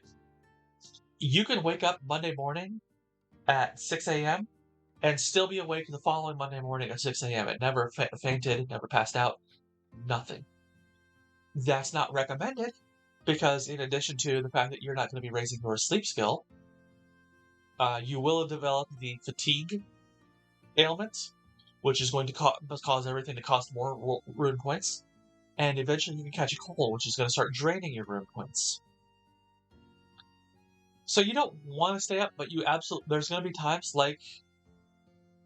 Speaker 1: you can wake up Monday morning at 6 a.m. and still be awake the following Monday morning at 6 a.m. It never fainted, it never passed out, nothing. That's not recommended because in addition to the fact that you're not going to be raising your sleep skill, you will develop the fatigue ailment, which is going to cause everything to cost more rune points, and eventually you can catch a cold, which is going to start draining your rune points. So you don't want to stay up, but there's going to be times like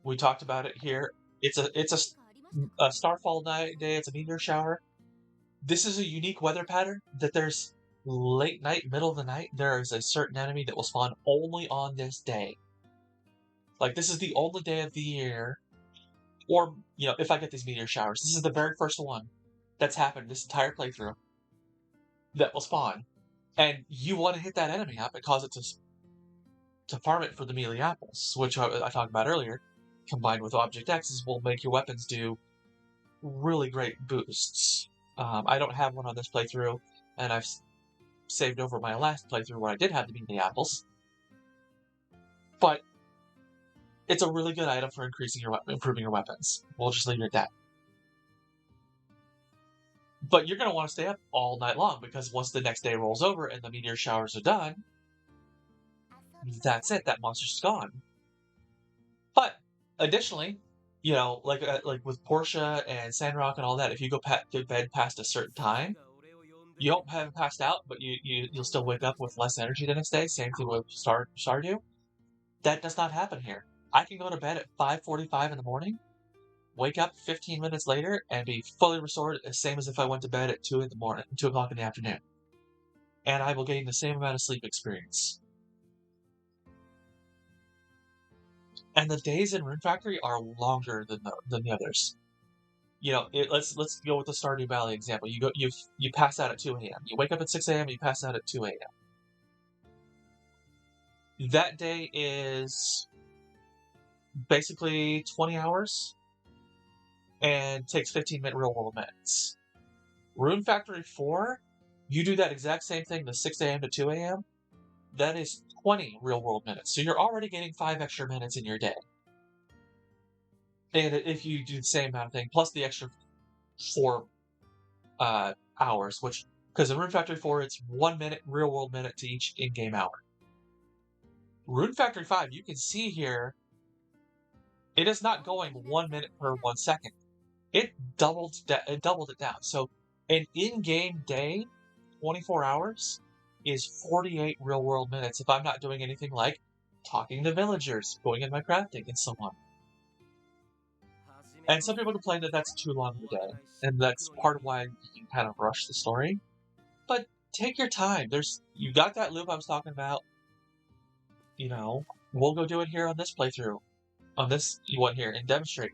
Speaker 1: we talked about it here. It's a starfall day. It's a meteor shower. This is a unique weather pattern that there's late night, middle of the night. There is a certain enemy that will spawn only on this day. Like this is the only day of the year, or if I get these meteor showers, this is the very first one that's happened this entire playthrough that will spawn. And you want to hit that enemy up and cause it to farm it for the melee apples, which I talked about earlier, combined with Object X's, will make your weapons do really great boosts. I don't have one on this playthrough, and I've saved over my last playthrough where I did have the melee apples. But it's a really good item for improving your weapons. We'll just leave it at that. But you're going to want to stay up all night long, because once the next day rolls over and the meteor showers are done, that's it. That monster's gone. But additionally, like with Portia and Sandrock and all that, if you go to bed past a certain time, you don't have passed out, but you'll still wake up with less energy the next day. Same thing with Stardew. That does not happen here. I can go to bed at 5:45 in the morning, wake up 15 minutes later, and be fully restored, the same as if I went to bed at 2 in the morning, 2 o'clock in the afternoon. And I will gain the same amount of sleep experience. And the days in Rune Factory are longer than the others. Let's go with the Stardew Valley example. You pass out at 2 a.m. You wake up at 6 a.m. You pass out at 2 a.m. That day is basically 20 hours and takes 15 real world minutes. Rune Factory 4, you do that exact same thing, the 6 a.m. to 2 a.m. That is 20 real world minutes. So you're already getting 5 extra minutes in your day. And if you do the same amount of thing, plus the extra 4 hours, because in Rune Factory 4, it's 1 minute, real world minute to each in-game hour. Rune Factory 5, you can see here, it is not going 1 minute per 1 second. It doubled it down. So an in-game day, 24 hours, is 48 real world minutes if I'm not doing anything like talking to villagers, going in my crafting, and so on. And some people complain that that's too long of a day, and that's part of why you can kind of rush the story. But take your time. You got that loop I was talking about. We'll go do it here on this playthrough, on this one here, and demonstrate.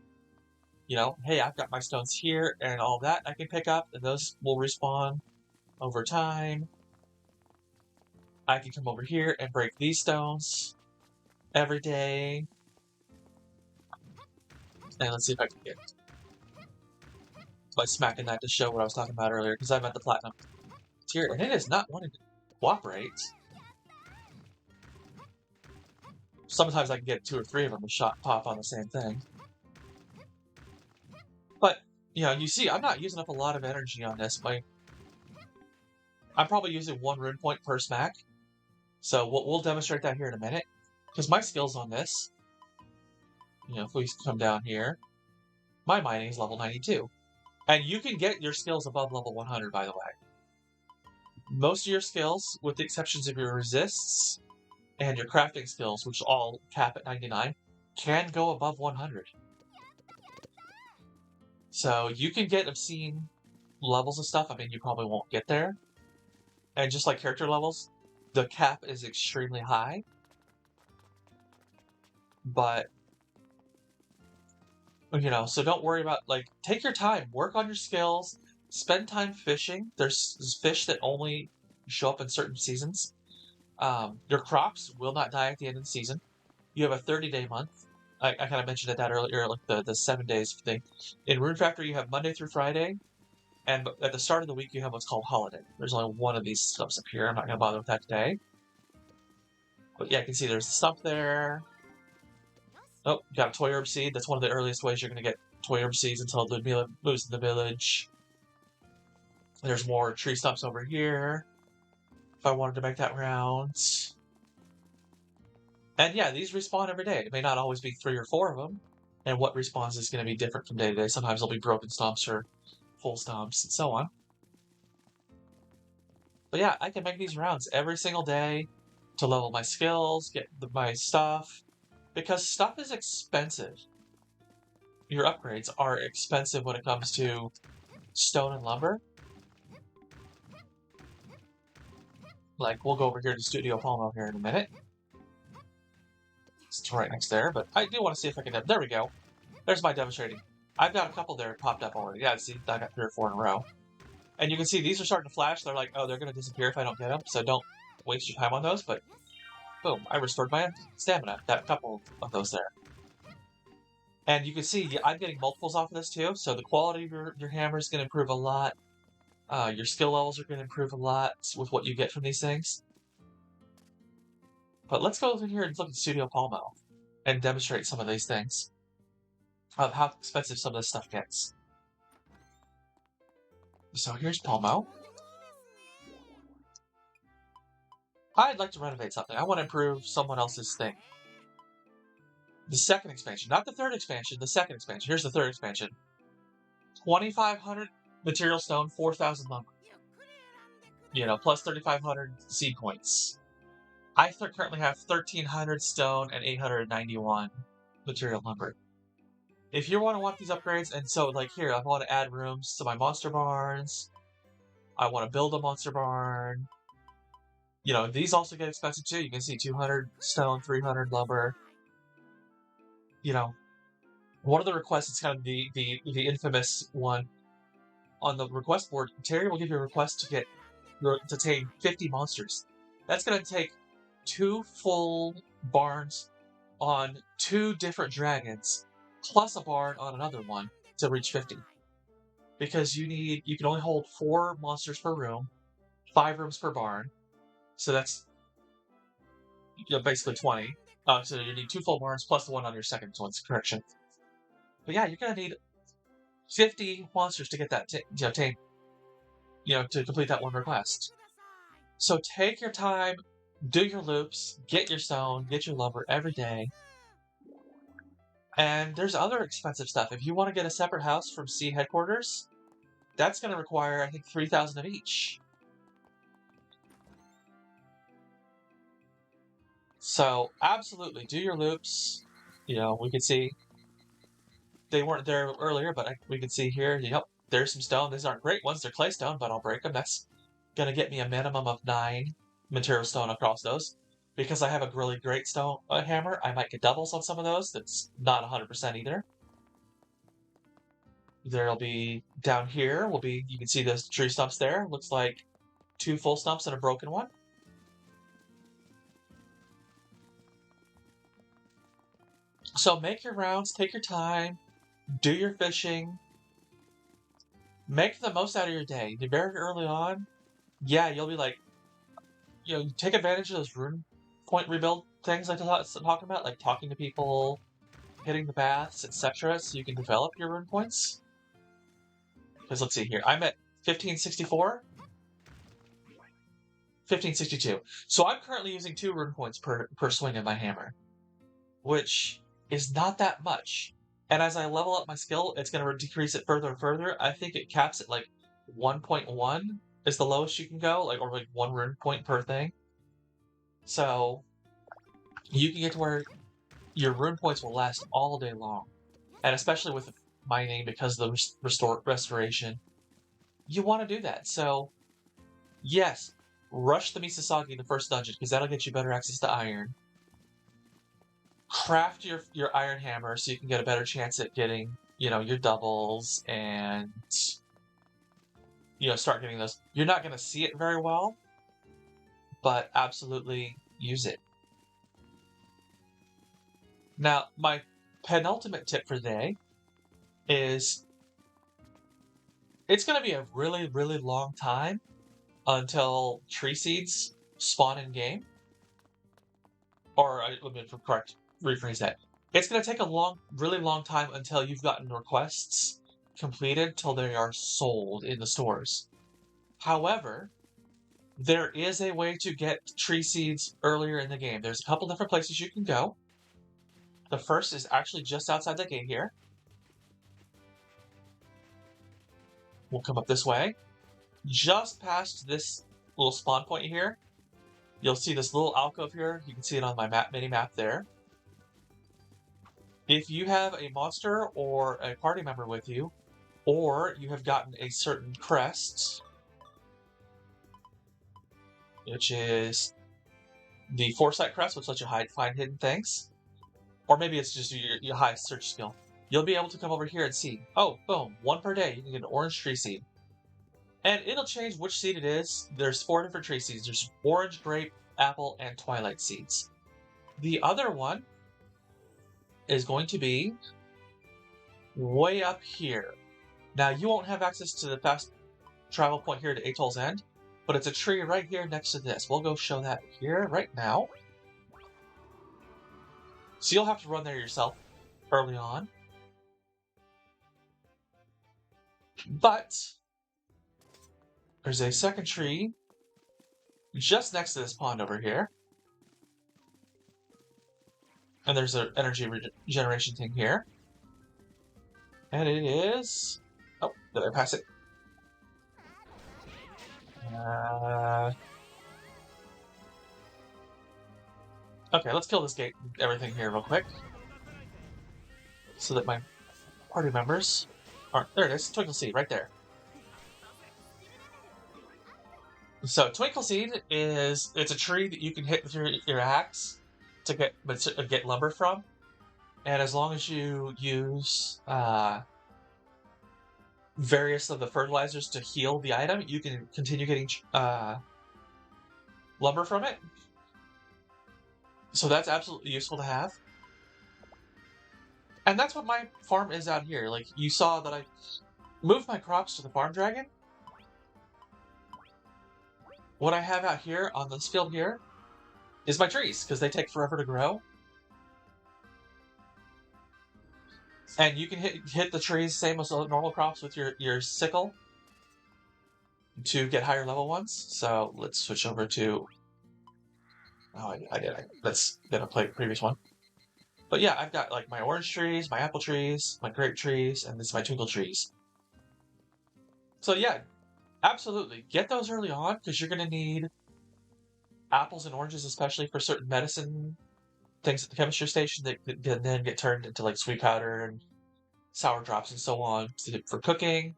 Speaker 1: Hey, I've got my stones here and all that I can pick up, and those will respawn over time. I can come over here and break these stones every day. And let's see if I can get it by smacking that to show what I was talking about earlier, because I'm at the platinum tier, and it is not wanting to cooperate. Sometimes I can get 2 or 3 of them to pop on the same thing. But, you see, I'm not using up a lot of energy on this. I'm probably using 1 rune point per smack. So we'll demonstrate that here in a minute. Because my skills on this, if we come down here, my mining is level 92. And you can get your skills above level 100, by the way. Most of your skills, with the exceptions of your resists and your crafting skills, which all cap at 99, can go above 100. So you can get obscene levels of stuff. I mean, you probably won't get there. And just like character levels, the cap is extremely high. But, so don't worry about, take your time. Work on your skills. Spend time fishing. There's fish that only show up in certain seasons. Your crops will not die at the end of the season. You have a 30-day month. I kind of mentioned that earlier, like the 7 days thing. In Rune Factory, you have Monday through Friday, and at the start of the week, you have what's called Holiday. There's only one of these stumps up here. I'm not going to bother with that today. But yeah, you can see there's the stump there. Oh, you got a Toy Herb Seed. That's one of the earliest ways you're going to get Toy Herb Seeds until Ludmilla moves to the village. There's more tree stumps over here, if I wanted to make that round. And yeah, these respawn every day. It may not always be 3 or 4 of them, and what respawns is going to be different from day to day. Sometimes there'll be broken stomps or full stomps, and so on. But yeah, I can make these rounds every single day to level my skills, get my stuff, because stuff is expensive. Your upgrades are expensive when it comes to stone and lumber. We'll go over here to Studio Palmo here in a minute. It's right next there, but I do want to see if I can... There we go. There's my demonstrating. I've got a couple there popped up already. Yeah, see, I got 3 or 4 in a row. And you can see these are starting to flash. They're like, oh, they're going to disappear if I don't get them, so don't waste your time on those, but boom, I restored my stamina. Got a couple of those there. And you can see I'm getting multiples off of this too, so the quality of your hammer is going to improve a lot. Your skill levels are going to improve a lot with what you get from these things. But let's go over here and look at Studio Palmo and demonstrate some of these things of how expensive some of this stuff gets. So here's Pomo. I'd like to renovate something. I want to improve someone else's thing. The second expansion, not the third expansion, the second expansion. Here's the third expansion. 2,500 material stone, 4,000 lumber. Plus 3,500 seed points. I currently have 1,300 stone and 891 material lumber. If you want these upgrades, and so like here, I want to add rooms to my monster barns. I want to build a monster barn. These also get expensive too. You can see 200 stone, 300 lumber. One of the requests is kind of the infamous one on the request board. Terry will give you a request to tame 50 monsters. That's going to take 2 full barns on 2 different dragons, plus a barn on another one to reach 50. Because you can only hold 4 monsters per room, 5 rooms per barn, so that's basically 20. So you need 2 full barns plus the one on your second one's correction. But yeah, you're gonna need 50 monsters to get that tame. To complete that one request. So take your time, do your loops, get your stone, get your lumber every day. And there's other expensive stuff. If you want to get a separate house from Sea headquarters, that's going to require, I think, 3,000 of each. So absolutely, do your loops. We could see they weren't there earlier, but we can see here, there's some stone. These aren't great ones. They're clay stone, but I'll break them. That's going to get me a minimum of 9 material stone across those. Because I have a really great stone hammer, I might get doubles on some of those. That's not 100% either. There'll be, down here, you can see those tree stumps there. Looks like 2 full stumps and a broken one. So make your rounds, take your time, do your fishing, make the most out of your day. Very early on, yeah, you'll be like, take advantage of those rune point rebuild things I'm talking about, like talking to people, hitting the baths, etc., so you can develop your rune points. Because let's see here, I'm at 1564, 1562. So I'm currently using 2 rune points per swing of my hammer, which is not that much. And as I level up my skill, it's going to decrease it further and further. I think it caps at like 1.1 is the lowest you can go, or 1 rune point per thing. So you can get to where your rune points will last all day long. And especially with mining, because of the restoration, you want to do that. So yes, rush the Misasagi in the first dungeon, because that'll get you better access to iron. Craft your iron hammer so you can get a better chance at getting, your doubles and, start getting those. You're not going to see it very well, but absolutely use it. Now, my penultimate tip for today is it's going to be a really, really long time until tree seeds spawn in game. Or, let me rephrase that. It's going to take a really long time until you've gotten requests completed till they are sold in the stores. However, there is a way to get tree seeds earlier in the game. There's a couple different places you can go. The first is actually just outside the gate here. We'll come up this way. Just past this little spawn point here, you'll see this little alcove here. You can see it on my mini-map there. If you have a monster or a party member with you, or you have gotten a certain crest, which is the Foresight crest, which lets you find hidden things, or maybe it's just your highest search skill, you'll be able to come over here and see, oh, boom, 1 per day, you can get an orange tree seed. And it'll change which seed it is. There's 4 different tree seeds. There's orange, grape, apple, and twilight seeds. The other one is going to be way up here. Now, you won't have access to the fast travel point here to Atoll's End, but it's a tree right here next to this. We'll go show that here right now. So you'll have to run there yourself early on. But There's a second tree just next to this pond over here. And there's an energy regeneration thing here. And it is... Oh, did I pass it? Okay, let's kill this gate and everything here real quick. So that my party members aren't... There it is, Twinkle Seed, right there. So Twinkle Seed is... It's a tree that you can hit with your axe to get lumber from. And as long as you use various of the fertilizers to heal the item, you can continue getting lumber from it. So that's absolutely useful to have. And that's what my farm is out here. Like, you saw that I moved my crops to the farm dragon. What I have out here on this field here is my trees, because they take forever to grow. And you can hit the trees same as normal crops with your sickle to get higher level ones. So let's switch over to... Oh, I did. Let's then play the previous one. But yeah, I've got like my orange trees, my apple trees, my grape trees, and this is my twinkle trees. So yeah, absolutely. Get those early on, because you're going to need apples and oranges, especially for certain medicine things at the chemistry station that can then get turned into like sweet powder and sour drops and so on for cooking.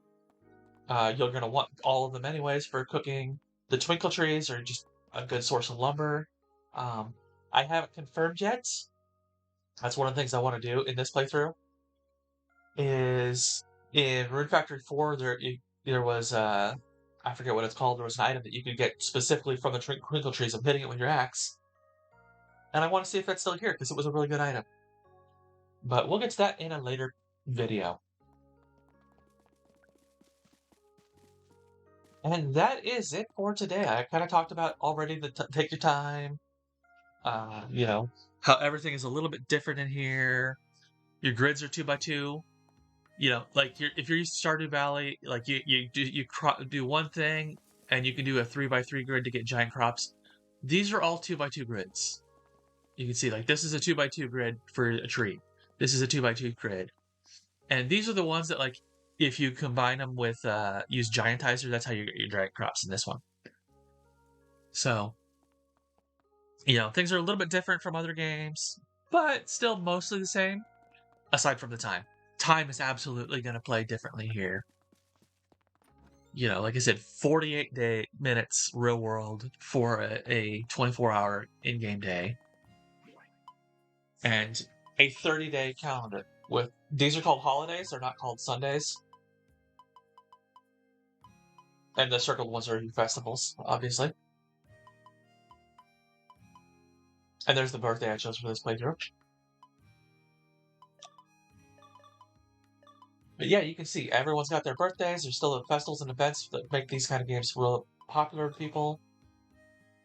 Speaker 1: You're going to want all of them anyways for cooking. The twinkle trees are just a good source of lumber. I haven't confirmed yet. That's one of the things I want to do in this playthrough. Is in Rune Factory 4, there was I forget what it's called. There was an item that you could get specifically from the twinkle trees of hitting it with your axe. And I want to see if that's still here, because it was a really good item. But we'll get to that in a later video. And that is it for today. I kind of talked about already the take your time. You know, how everything is a little bit different in here. Your grids are 2x2. You know, like if you're used to Stardew Valley, like you do one thing, and you can do a 3x3 grid to get giant crops. These are all 2x2 grids. You can see, like, this is a 2x2 grid for a tree. This is a 2x2 grid. And these are the ones that, like, if you combine them with, use Giantizer, that's how you get your giant crops in this one. So, you know, things are a little bit different from other games, but still mostly the same, aside from the time. Time is absolutely going to play differently here. You know, like I said, 48 minutes real world for a 24-hour in-game day. And a 30-day calendar. These are called holidays, they're not called Sundays. And the circled ones are festivals, obviously. And there's the birthday I chose for this playthrough. But yeah, you can see everyone's got their birthdays. There's still festivals and events that make these kind of games real popular with people.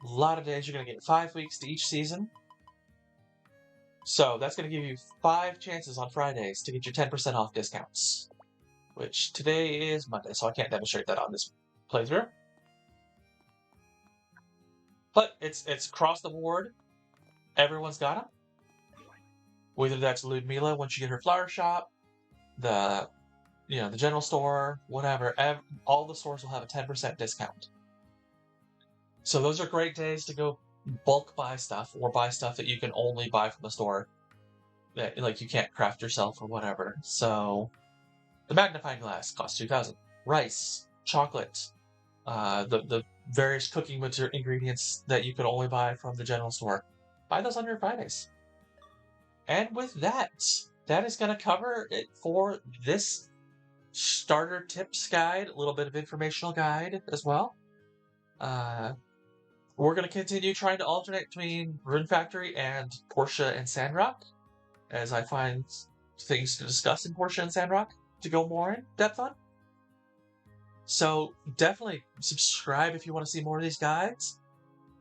Speaker 1: A lot of days. You're going to get 5 weeks to each season. So that's going to give you 5 chances on Fridays to get your 10% off discounts. Which today is Monday, so I can't demonstrate that on this playthrough. But it's across the board. Everyone's got them. Whether that's Ludmilla once you get her flower shop, the general store, whatever. All the stores will have a 10% discount. So those are great days to go bulk buy stuff, or buy stuff that you can only buy from the store that, like, you can't craft yourself or whatever. So the magnifying glass costs 2,000. Rice, chocolate, the various cooking material ingredients that you can only buy from the general store. Buy those on your Fridays. And with that is going to cover it for this starter tips guide, a little bit of informational guide as well. We're going to continue trying to alternate between Rune Factory and Portia and Sandrock, as I find things to discuss in Portia and Sandrock to go more in depth on. So definitely subscribe if you want to see more of these guides.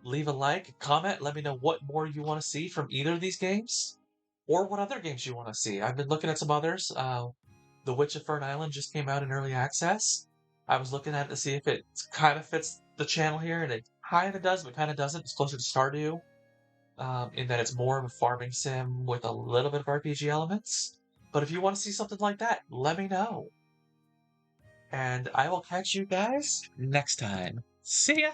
Speaker 1: Leave a like, comment, let me know what more you want to see from either of these games, or what other games you want to see. I've been looking at some others. The Witch of Fern Island just came out in early access. I was looking at it to see if it kind of fits the channel here, and it kind of does, but kind of doesn't. It's closer to Stardew, in that it's more of a farming sim with a little bit of RPG elements. But if you want to see something like that, let me know. And I will catch you guys next time. See ya!